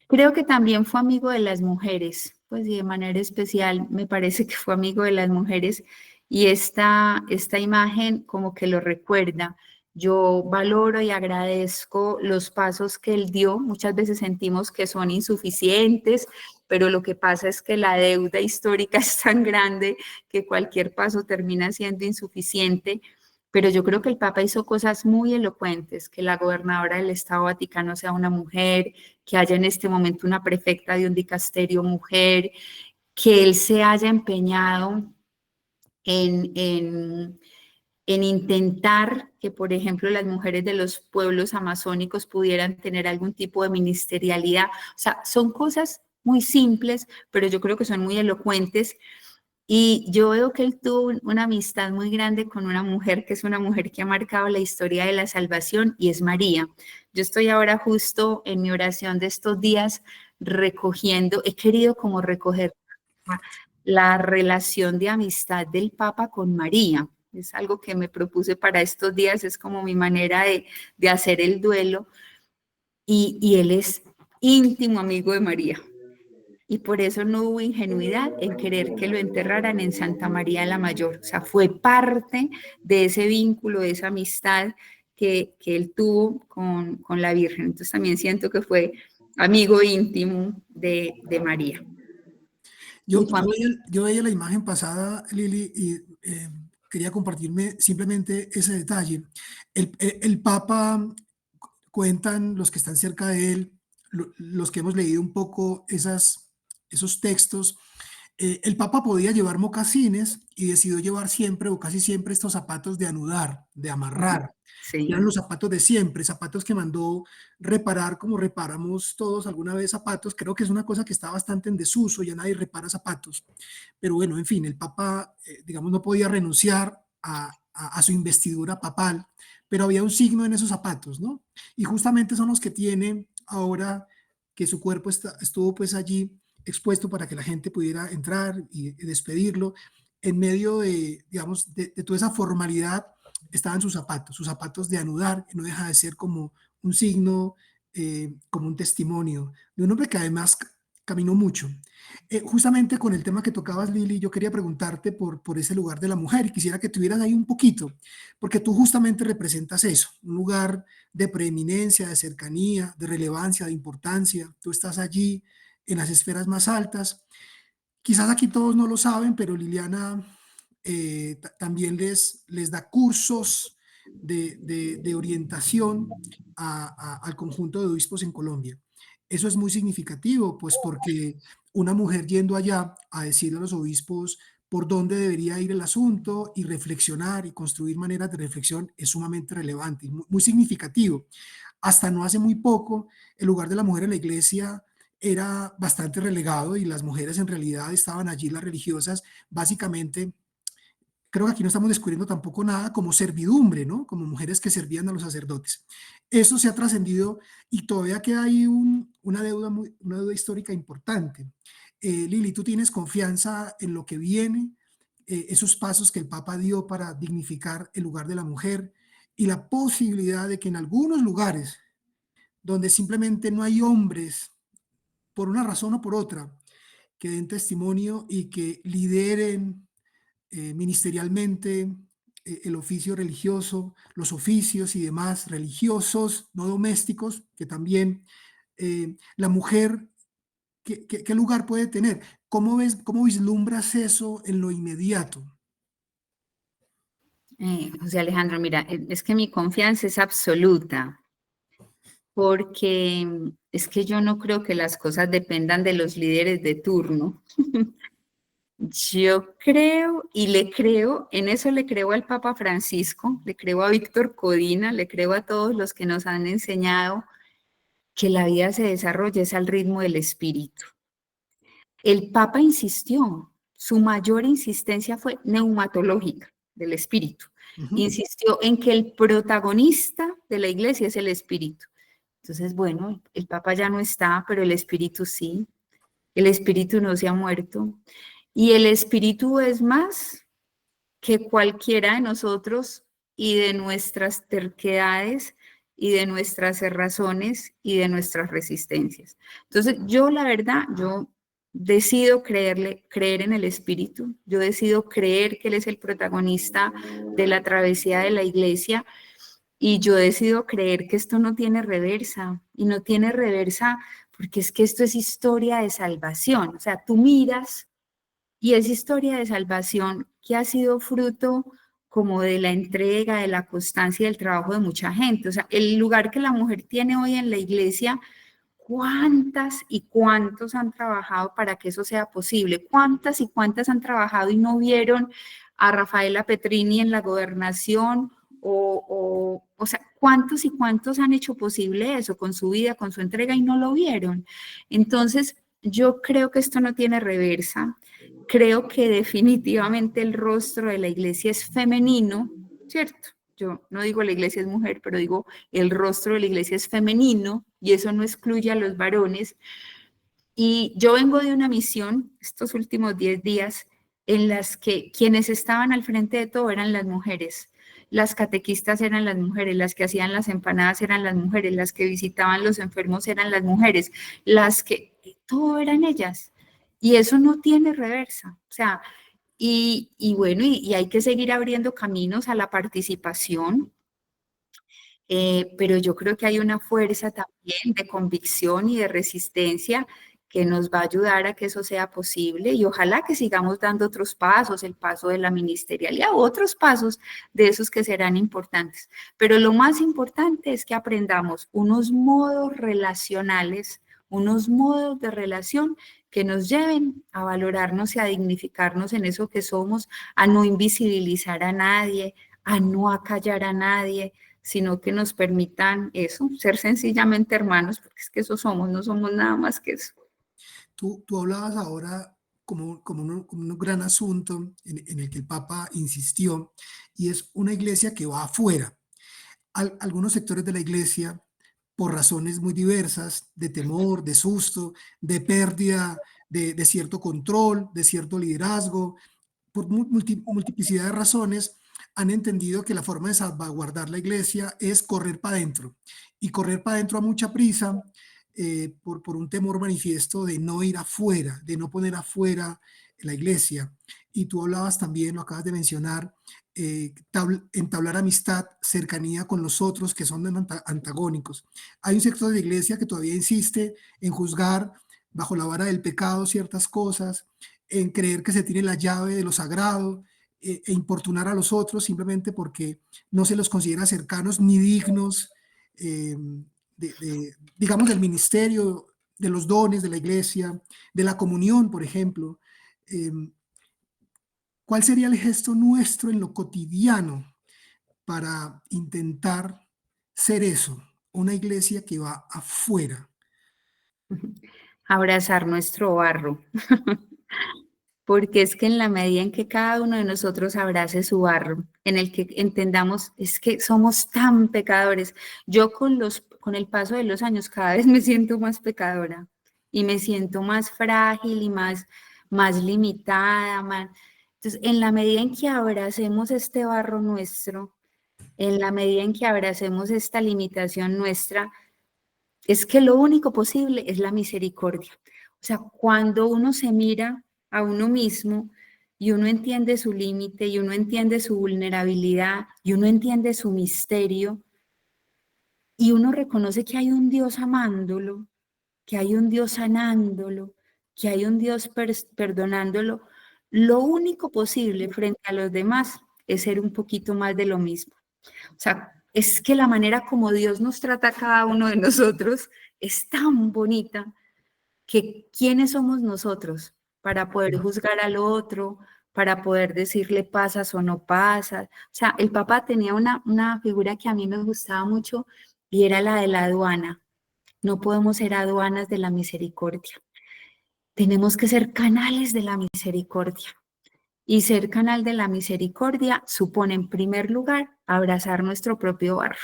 S2: Creo que también fue amigo de las mujeres, pues y de manera especial me parece que fue amigo de las mujeres Y esta imagen como que lo recuerda. Yo valoro y agradezco los pasos que él dio. Muchas veces sentimos que son insuficientes, pero lo que pasa es que la deuda histórica es tan grande que cualquier paso termina siendo insuficiente. Pero yo creo que el Papa hizo cosas muy elocuentes, que la gobernadora del Estado Vaticano sea una mujer, que haya en este momento una prefecta de un dicasterio mujer, que él se haya empeñado en intentar que, por ejemplo, las mujeres de los pueblos amazónicos pudieran tener algún tipo de ministerialidad. O sea, son cosas muy simples, pero yo creo que son muy elocuentes. Y yo veo que él tuvo una amistad muy grande con una mujer que es una mujer que ha marcado la historia de la salvación y es María. Yo estoy ahora justo en mi oración de estos días recogiendo, he querido como recoger la relación de amistad del Papa con María. Es algo que me propuse para estos días, es como mi manera de hacer el duelo. Y él es íntimo amigo de María. Y por eso no hubo ingenuidad en querer que lo enterraran en Santa María la Mayor. O sea, fue parte de ese vínculo, de esa amistad que él tuvo con la Virgen. Entonces también siento que fue amigo íntimo de María.
S8: Yo veía la imagen pasada, Lili, y quería compartirme simplemente ese detalle. El Papa, cuentan los que están cerca de él, los que hemos leído un poco esos textos, el Papa podía llevar mocasines y decidió llevar siempre o casi siempre estos zapatos de anudar, de amarrar.
S2: Sí.
S8: Eran los zapatos de siempre, zapatos que mandó reparar como reparamos todos alguna vez zapatos. Creo que es una cosa que está bastante en desuso, ya nadie repara zapatos. Pero bueno, en fin, el Papa, digamos, no podía renunciar a su investidura papal, pero había un signo en esos zapatos, ¿no? Y justamente son los que tiene ahora que su cuerpo estuvo pues allí expuesto para que la gente pudiera entrar y despedirlo. En medio de, digamos, de toda esa formalidad estaban sus zapatos de anudar, que no deja de ser como un signo, como un testimonio de un hombre que además caminó mucho. Justamente con el tema que tocabas, Lili, yo quería preguntarte por ese lugar de la mujer y quisiera que tuvieras ahí un poquito, porque tú justamente representas eso, un lugar de preeminencia, de cercanía, de relevancia, de importancia. Tú estás allí en las esferas más altas. Quizás aquí todos no lo saben, pero Liliana también les da cursos de orientación al conjunto de obispos en Colombia. Eso es muy significativo, pues porque una mujer yendo allá a decirle a los obispos por dónde debería ir el asunto y reflexionar y construir maneras de reflexión es sumamente relevante y muy, muy significativo. Hasta no hace muy poco, el lugar de la mujer en la iglesia era bastante relegado y las mujeres en realidad estaban allí, las religiosas, básicamente. Creo que aquí no estamos descubriendo tampoco nada como servidumbre, ¿no? Como mujeres que servían a los sacerdotes. Eso se ha trascendido y todavía queda ahí una deuda histórica importante. Lili, ¿tú tienes confianza en lo que viene? Esos pasos que el Papa dio para dignificar el lugar de la mujer y la posibilidad de que en algunos lugares donde simplemente no hay hombres, por una razón o por otra, que den testimonio y que lideren ministerialmente el oficio religioso, los oficios y demás religiosos, no domésticos, que también la mujer, ¿qué lugar puede tener? ¿Cómo vislumbras eso en lo inmediato?
S2: José Alejandro, mira, es que mi confianza es absoluta, porque es que yo no creo que las cosas dependan de los líderes de turno. Yo creo y le creo, en eso le creo al Papa Francisco, le creo a Víctor Codina, le creo a todos los que nos han enseñado que la vida se desarrolla es al ritmo del espíritu. El Papa insistió, su mayor insistencia fue neumatológica del espíritu. Insistió en que el protagonista de la iglesia es el espíritu. Entonces, bueno, el Papa ya no está, pero el espíritu sí. El espíritu no se ha muerto. Y el espíritu es más que cualquiera de nosotros y de nuestras terquedades y de nuestras cerrazones y de nuestras resistencias. Entonces, yo la verdad, yo decido creer en el Espíritu, yo decido creer que Él es el protagonista de la travesía de la iglesia, y yo decido creer que esto no tiene reversa, y no tiene reversa porque es que esto es historia de salvación. O sea, tú miras y es historia de salvación que ha sido fruto como de la entrega, de la constancia y del trabajo de mucha gente. O sea, el lugar que la mujer tiene hoy en la iglesia, ¿cuántas y cuántos han trabajado para que eso sea posible? ¿Cuántas y cuántas han trabajado y no vieron a Rafaela Petrini en la gobernación? O sea, ¿cuántos y cuántos han hecho posible eso con su vida, con su entrega y no lo vieron? Entonces, yo creo que esto no tiene reversa. Creo que definitivamente el rostro de la iglesia es femenino, ¿cierto? Yo no digo la iglesia es mujer, pero digo el rostro de la iglesia es femenino y eso no excluye a los varones. Y yo vengo de una misión, estos últimos 10 días, en las que quienes estaban al frente de todo eran las mujeres. Las catequistas eran las mujeres, las que hacían las empanadas eran las mujeres, las que visitaban los enfermos eran las mujeres, todo eran ellas. Y eso no tiene reversa. O sea, y bueno, y hay que seguir abriendo caminos a la participación, pero yo creo que hay una fuerza también de convicción y de resistencia que nos va a ayudar a que eso sea posible, y ojalá que sigamos dando otros pasos, el paso de la ministerialidad, otros pasos de esos que serán importantes. Pero lo más importante es que aprendamos unos modos relacionales, unos modos de relación que nos lleven a valorarnos y a dignificarnos en eso que somos, a no invisibilizar a nadie, a no acallar a nadie, sino que nos permitan eso, ser sencillamente hermanos, porque es que eso somos, no somos nada más que eso.
S8: Tú hablabas ahora como un gran asunto en el que el Papa insistió, y es una iglesia que va afuera. Algunos sectores de la iglesia, por razones muy diversas, de temor, de susto, de pérdida de cierto control, de cierto liderazgo, por multiplicidad de razones, han entendido que la forma de salvaguardar la iglesia es correr para adentro, y correr para adentro a mucha prisa, por un temor manifiesto de no ir afuera, de no poner afuera la iglesia. Y tú hablabas también, lo acabas de mencionar, entablar amistad, cercanía con los otros que son antagónicos. Hay un sector de la iglesia que todavía insiste en juzgar bajo la vara del pecado ciertas cosas, en creer que se tiene la llave de lo sagrado, e importunar a los otros simplemente porque no se los considera cercanos ni dignos, digamos, del ministerio, de los dones de la iglesia, de la comunión, por ejemplo. ¿Cuál sería el gesto nuestro en lo cotidiano para intentar ser eso, una iglesia que va afuera?
S2: Abrazar nuestro barro, porque es que en la medida en que cada uno de nosotros abrace su barro, en el que entendamos, es que somos tan pecadores. Yo con el paso de los años cada vez me siento más pecadora y me siento más frágil y más limitada. Entonces, en la medida en que abracemos este barro nuestro, en la medida en que abracemos esta limitación nuestra, es que lo único posible es la misericordia. O sea, cuando uno se mira a uno mismo y uno entiende su límite y uno entiende su vulnerabilidad y uno entiende su misterio y uno reconoce que hay un Dios amándolo, que hay un Dios sanándolo, que hay un Dios perdonándolo, lo único posible frente a los demás es ser un poquito más de lo mismo. O sea, es que la manera como Dios nos trata a cada uno de nosotros es tan bonita que ¿quiénes somos nosotros para poder juzgar al otro, para poder decirle pasas o no pasas? O sea, el Papa tenía una figura que a mí me gustaba mucho y era la de la aduana. No podemos ser aduanas de la misericordia. Tenemos que ser canales de la misericordia. Y ser canal de la misericordia supone, en primer lugar, abrazar nuestro propio barro,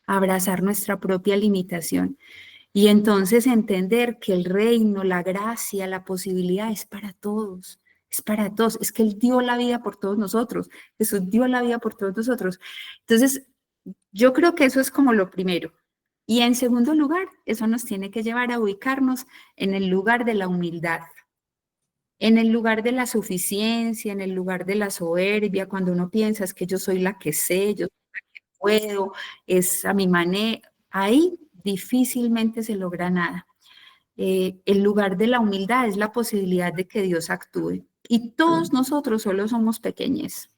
S2: abrazar nuestra propia limitación. Y entonces entender que el reino, la gracia, la posibilidad es para todos. Es para todos. Es que Él dio la vida por todos nosotros. Jesús dio la vida por todos nosotros. Entonces, yo creo que eso es como lo primero. Y en segundo lugar, eso nos tiene que llevar a ubicarnos en el lugar de la humildad. En el lugar de la suficiencia, en el lugar de la soberbia, cuando uno piensa es que yo soy la que sé, yo soy la que puedo, es a mi manera, ahí difícilmente se logra nada. El lugar de la humildad es la posibilidad de que Dios actúe. Y todos nosotros solo somos pequeñez.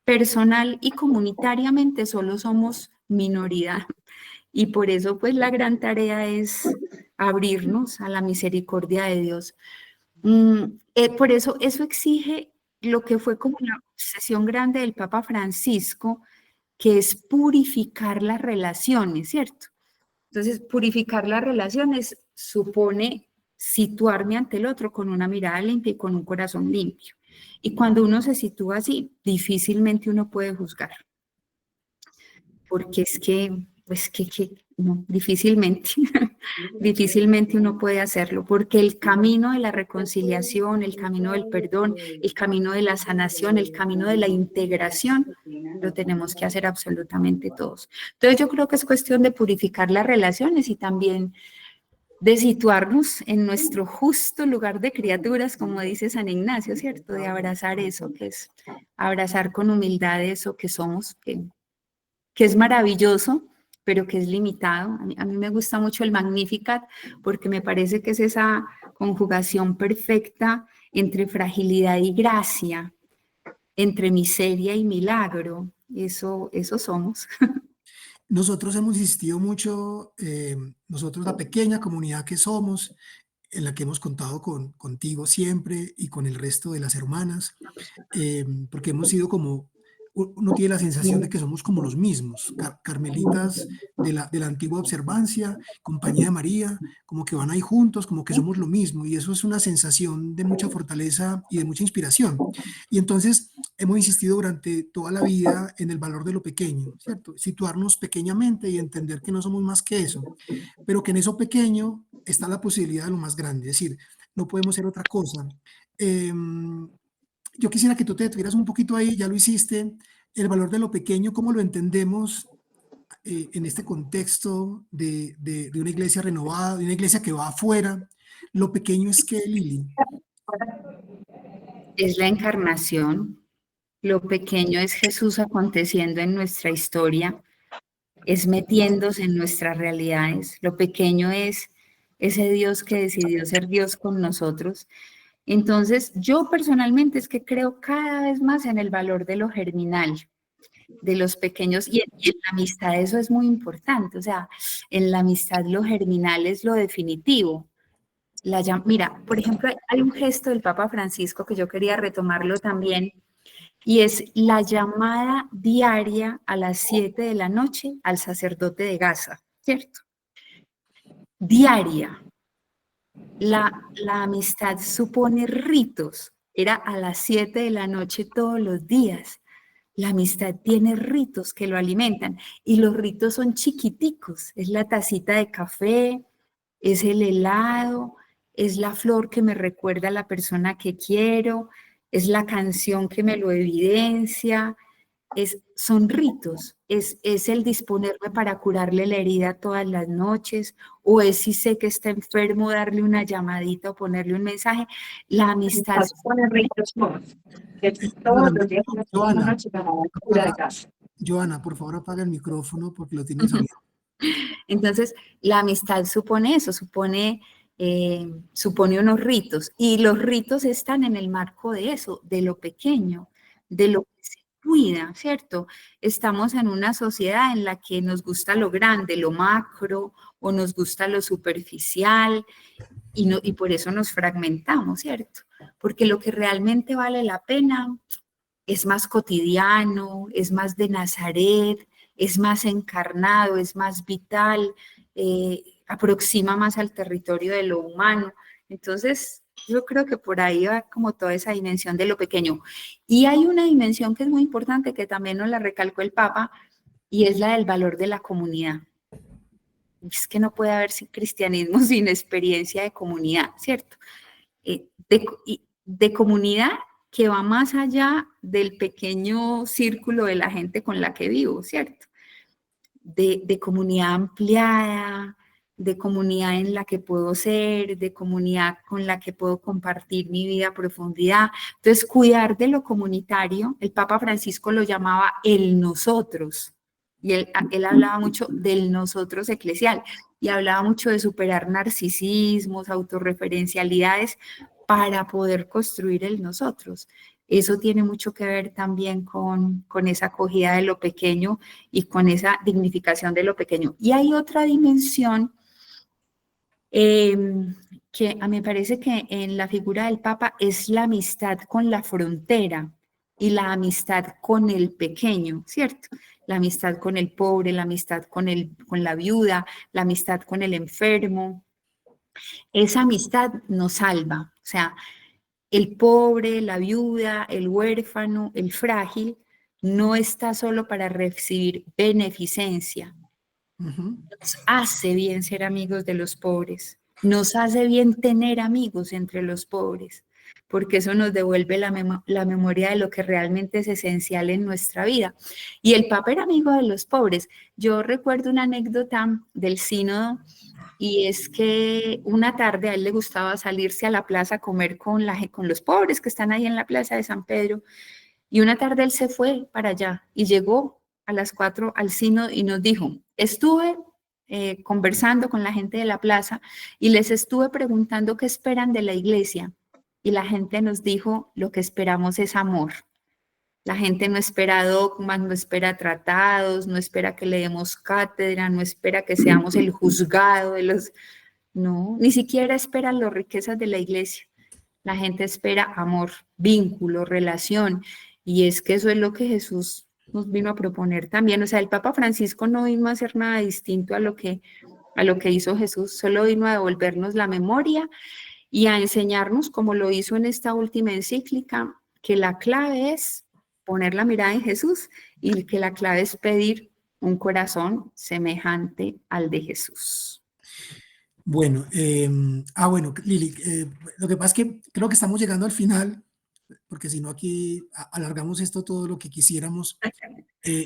S2: Personal y comunitariamente solo somos minoría. Y por eso pues la gran tarea es abrirnos a la misericordia de Dios. Por eso exige lo que fue como la obsesión grande del Papa Francisco, que es purificar las relaciones, ¿cierto? Entonces, purificar las relaciones supone situarme ante el otro con una mirada limpia y con un corazón limpio. Y cuando uno se sitúa así, difícilmente uno puede juzgar. Porque es que, pues no, difícilmente uno puede hacerlo, porque el camino de la reconciliación, el camino del perdón, el camino de la sanación, el camino de la integración, lo tenemos que hacer absolutamente todos. Entonces yo creo que es cuestión de purificar las relaciones y también de situarnos en nuestro justo lugar de criaturas, como dice San Ignacio, ¿cierto? De abrazar eso, que es abrazar con humildad eso que somos, que es maravilloso, pero que es limitado. A mí me gusta mucho el Magnificat porque me parece que es esa conjugación perfecta entre fragilidad y gracia, entre miseria y milagro. Eso somos.
S8: Nosotros hemos insistido mucho, nosotros la pequeña comunidad que somos, en la que hemos contado contigo siempre y con el resto de las hermanas, porque hemos sido como, uno tiene la sensación de que somos como los mismos, carmelitas de la antigua observancia, Compañía de María, como que van ahí juntos, como que somos lo mismo, y eso es una sensación de mucha fortaleza y de mucha inspiración. Y entonces hemos insistido durante toda la vida en el valor de lo pequeño, ¿cierto? Situarnos pequeñamente y entender que no somos más que eso, pero que en eso pequeño está la posibilidad de lo más grande, es decir, no podemos ser otra cosa. Yo quisiera que tú te detuvieras un poquito ahí, ya lo hiciste, el valor de lo pequeño, cómo lo entendemos en este contexto de una iglesia renovada, de una iglesia que va afuera. Lo pequeño es que, Lili.
S2: Es la encarnación. Lo pequeño es Jesús aconteciendo en nuestra historia, es metiéndose en nuestras realidades. Lo pequeño es ese Dios que decidió ser Dios con nosotros. Entonces, yo personalmente es que creo cada vez más en el valor de lo germinal, de los pequeños, y en la amistad eso es muy importante. O sea, en la amistad lo germinal es lo definitivo. Mira, por ejemplo, hay un gesto del Papa Francisco que yo quería retomarlo también, y es la llamada diaria a las 7 de la noche al sacerdote de Gaza, ¿cierto? Diaria. La amistad supone ritos, era a las 7 de la noche todos los días. La amistad tiene ritos que lo alimentan y los ritos son chiquiticos, es la tacita de café, es el helado, es la flor que me recuerda a la persona que quiero, es la canción que me lo evidencia, son ritos, es el disponerme para curarle la herida todas las noches, o es si sé que está enfermo darle una llamadita o ponerle un mensaje. La amistad supone ritos.
S8: Joana, por favor apaga el micrófono porque lo tienes abierto.
S2: Entonces, la amistad supone eso, supone unos ritos, y los ritos están en el marco de eso, de lo pequeño, de lo que se cuida, ¿cierto? Estamos en una sociedad en la que nos gusta lo grande, lo macro, o nos gusta lo superficial, y por eso nos fragmentamos, ¿cierto? Porque lo que realmente vale la pena es más cotidiano, es más de Nazaret, es más encarnado, es más vital, aproxima más al territorio de lo humano. Entonces, yo creo que por ahí va como toda esa dimensión de lo pequeño. Y hay una dimensión que es muy importante, que también nos la recalcó el Papa, y es la del valor de la comunidad. Es que no puede haber cristianismo sin experiencia de comunidad, ¿cierto? De comunidad que va más allá del pequeño círculo de la gente con la que vivo, ¿cierto? De comunidad ampliada, de comunidad en la que puedo ser, de comunidad con la que puedo compartir mi vida a profundidad. Entonces, cuidar de lo comunitario, el Papa Francisco lo llamaba el nosotros, y él hablaba mucho del nosotros eclesial, y hablaba mucho de superar narcisismos, autorreferencialidades, para poder construir el nosotros. Eso tiene mucho que ver también con esa acogida de lo pequeño y con esa dignificación de lo pequeño. Y hay otra dimensión que a mí me parece que en la figura del Papa es la amistad con la frontera y la amistad con el pequeño, ¿cierto? La amistad con el pobre, la amistad con la viuda, la amistad con el enfermo. Esa amistad nos salva, o sea, el pobre, la viuda, el huérfano, el frágil, no está solo para recibir beneficencia. Nos hace bien ser amigos de los pobres, nos hace bien tener amigos entre los pobres, porque eso nos devuelve la memoria de lo que realmente es esencial en nuestra vida. Y el Papa era amigo de los pobres. Yo recuerdo una anécdota del sínodo, y es que una tarde a él le gustaba salirse a la plaza a comer con los pobres que están ahí en la plaza de San Pedro, y una tarde él se fue para allá y llegó a las 4 al sínodo y nos dijo, estuve conversando con la gente de la plaza y les estuve preguntando qué esperan de la iglesia, y la gente nos dijo, lo que esperamos es amor. La gente no espera dogmas, no espera tratados, no espera que le demos cátedra, no espera que seamos el juzgado de los... No, ni siquiera esperan las riquezas de la iglesia. La gente espera amor, vínculo, relación. Y es que eso es lo que Jesús nos vino a proponer también. O sea, el Papa Francisco no vino a hacer nada distinto a lo que hizo Jesús, solo vino a devolvernos la memoria y a enseñarnos, como lo hizo en esta última encíclica, que la clave es poner la mirada en Jesús y que la clave es pedir un corazón semejante al de Jesús.
S8: Bueno, bueno, Lili, lo que pasa es que creo que estamos llegando al final, porque si no aquí alargamos esto todo lo que quisiéramos.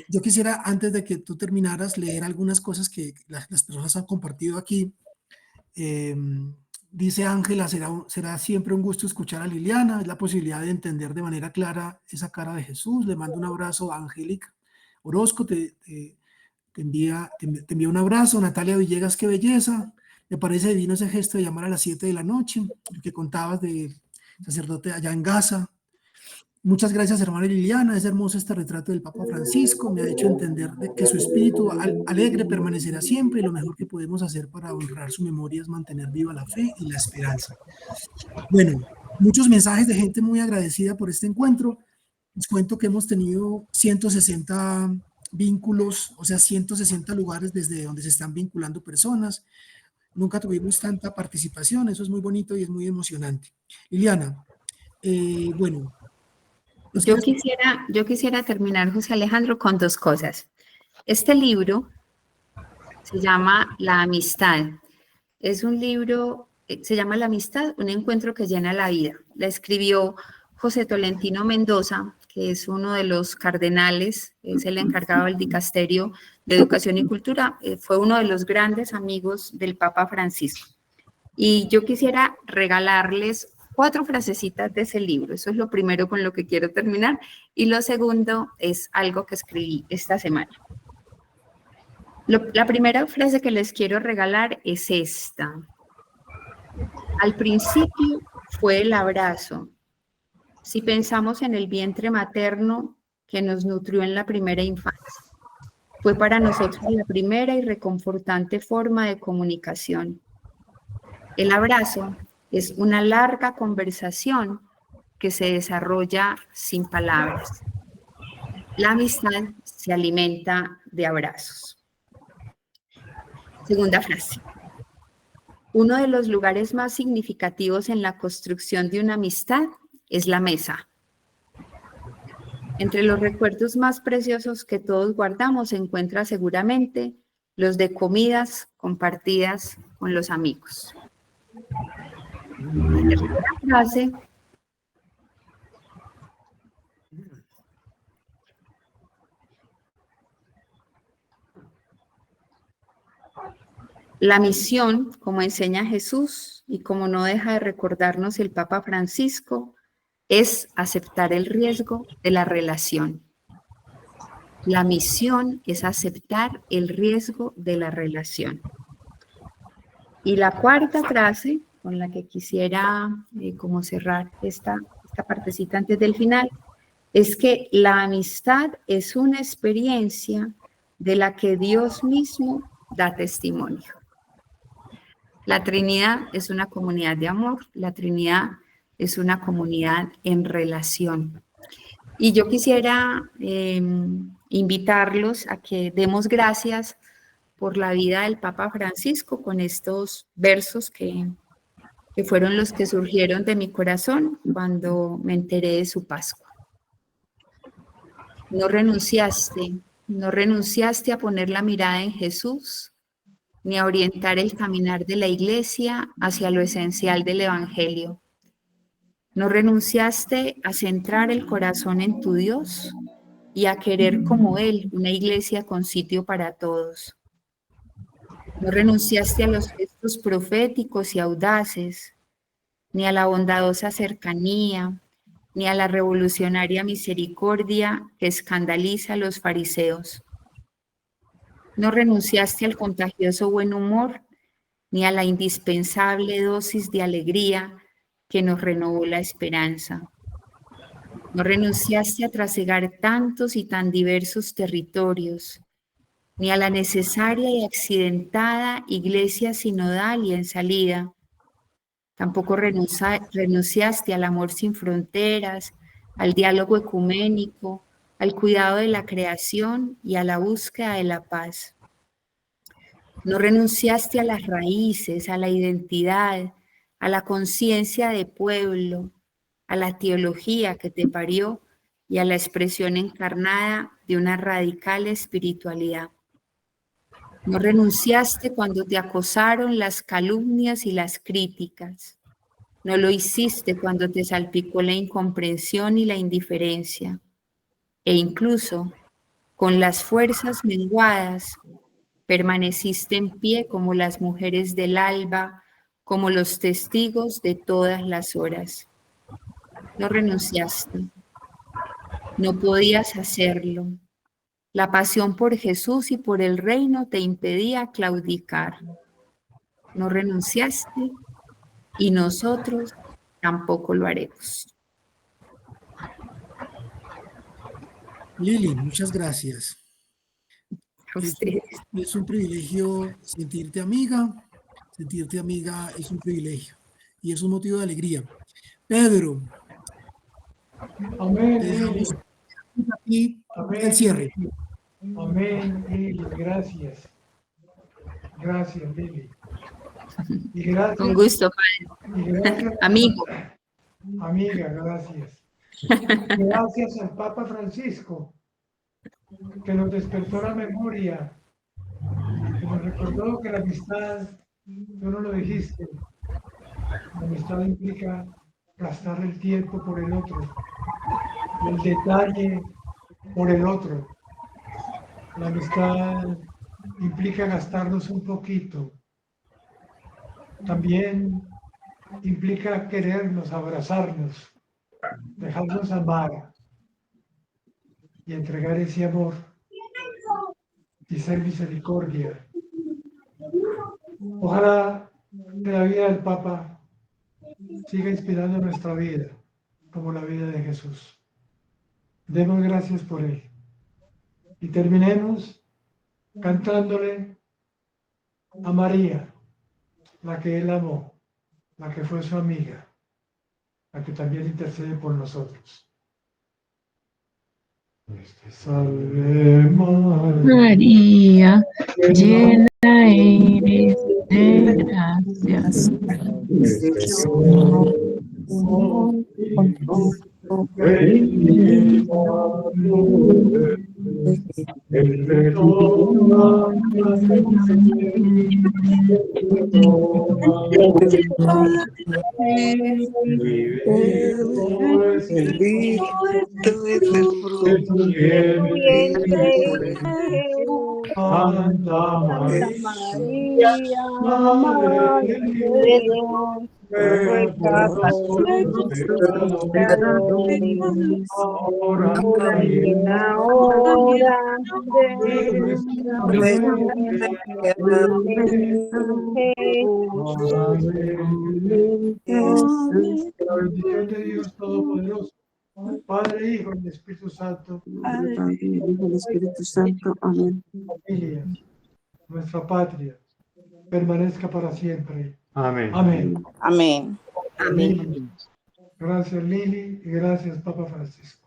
S8: Yo quisiera, antes de que tú terminaras, leer algunas cosas que las personas han compartido aquí. Dice Ángela, será siempre un gusto escuchar a Liliana, es la posibilidad de entender de manera clara esa cara de Jesús. Le mando un abrazo a Angélica Orozco, te envía un abrazo. Natalia Villegas, qué belleza. Me parece divino ese gesto de llamar a las 7 de la noche, el que contabas de sacerdote allá en Gaza. Muchas gracias, hermana Liliana. Es hermoso este retrato del Papa Francisco. Me ha hecho entender que su espíritu alegre permanecerá siempre, y lo mejor que podemos hacer para honrar su memoria es mantener viva la fe y la esperanza. Bueno, muchos mensajes de gente muy agradecida por este encuentro. Les cuento que hemos tenido 160 vínculos, o sea, 160 lugares desde donde se están vinculando personas. Nunca tuvimos tanta participación, eso es muy bonito y es muy emocionante. Liliana, bueno.
S2: Yo quisiera terminar, José Alejandro, con dos cosas. Este libro se llama La Amistad. Es un libro, se llama La Amistad, un encuentro que llena la vida. La escribió José Tolentino Mendoza, que es uno de los cardenales, es el encargado del Dicasterio de Educación y Cultura, fue uno de los grandes amigos del Papa Francisco. Y yo quisiera regalarles 4 frasecitas de ese libro. Eso es lo primero con lo que quiero terminar. Y lo segundo es algo que escribí esta semana. La primera frase que les quiero regalar es esta. Al principio fue el abrazo. Si pensamos en el vientre materno que nos nutrió en la primera infancia, fue para nosotros la primera y reconfortante forma de comunicación. El abrazo es una larga conversación que se desarrolla sin palabras. La amistad se alimenta de abrazos. Segunda frase. Uno de los lugares más significativos en la construcción de una amistad es la mesa. Entre los recuerdos más preciosos que todos guardamos se encuentra seguramente los de comidas compartidas con los amigos. La tercera frase. La misión, como enseña Jesús y como no deja de recordarnos el Papa Francisco, es aceptar el riesgo de la relación. La misión es aceptar el riesgo de la relación. Y la cuarta frase con la que quisiera como cerrar esta partecita antes del final, es que la amistad es una experiencia de la que Dios mismo da testimonio. La Trinidad es una comunidad de amor, la Trinidad es una comunidad en relación. Y yo quisiera invitarlos a que demos gracias por la vida del Papa Francisco con estos versos que fueron los que surgieron de mi corazón cuando me enteré de su Pascua. No renunciaste a poner la mirada en Jesús, ni a orientar el caminar de la Iglesia hacia lo esencial del Evangelio. No renunciaste a centrar el corazón en tu Dios y a querer como Él una iglesia con sitio para todos. No renunciaste a los gestos proféticos y audaces, ni a la bondadosa cercanía, ni a la revolucionaria misericordia que escandaliza a los fariseos. No renunciaste al contagioso buen humor, ni a la indispensable dosis de alegría que nos renovó la esperanza. No renunciaste a trasegar tantos y tan diversos territorios, ni a la necesaria y accidentada iglesia sinodal y en salida. Tampoco renunciaste al amor sin fronteras, al diálogo ecuménico, al cuidado de la creación y a la búsqueda de la paz. No renunciaste a las raíces, a la identidad, a la conciencia de pueblo, a la teología que te parió y a la expresión encarnada de una radical espiritualidad. No renunciaste cuando te acosaron las calumnias y las críticas. No lo hiciste cuando te salpicó la incomprensión y la indiferencia. E incluso, con las fuerzas menguadas, permaneciste en pie como las mujeres del alba, como los testigos de todas las horas. No renunciaste. No podías hacerlo. La pasión por Jesús y por el reino te impedía claudicar. No renunciaste y nosotros tampoco lo haremos.
S8: Lili, muchas gracias.
S2: A ustedes.
S8: Es un privilegio sentirte amiga. Sentirte amiga es un privilegio y es un motivo de alegría. Pedro,
S7: Amén.
S8: te dejamos aquí el cierre.
S7: Amén, Lili, gracias. Gracias, Lili. Y gracias,
S2: Con gusto, padre.
S7: y gracias,
S2: Amigo.
S7: amiga, gracias. Gracias al Papa Francisco, que nos despertó la memoria, que nos recordó que la amistad, tú no lo dijiste, la amistad implica gastar el tiempo por el otro, el detalle por el otro. La amistad implica gastarnos un poquito. También implica querernos, abrazarnos, dejarnos amar y entregar ese amor y ser misericordia. Ojalá que la vida del Papa siga inspirando nuestra vida como la vida de Jesús. Demos gracias por él. Y terminemos cantándole a María, la que él amó, la que fue su amiga, la que también intercede por nosotros. Dios te salve
S9: María, llena eres de gracias.
S7: Santa María, Madre de Dios, ruega por nosotros pecadores, ahora y en la hora de nuestra muerte. La bendición de Dios Todopoderoso, Padre, Hijo y Espíritu Santo.
S10: Espíritu Santo. Amén.
S7: Familia, nuestra patria, permanezca para siempre.
S11: Amén.
S7: Amén.
S10: Amén.
S2: Amén.
S7: Gracias, Lili, y gracias, Papa Francisco.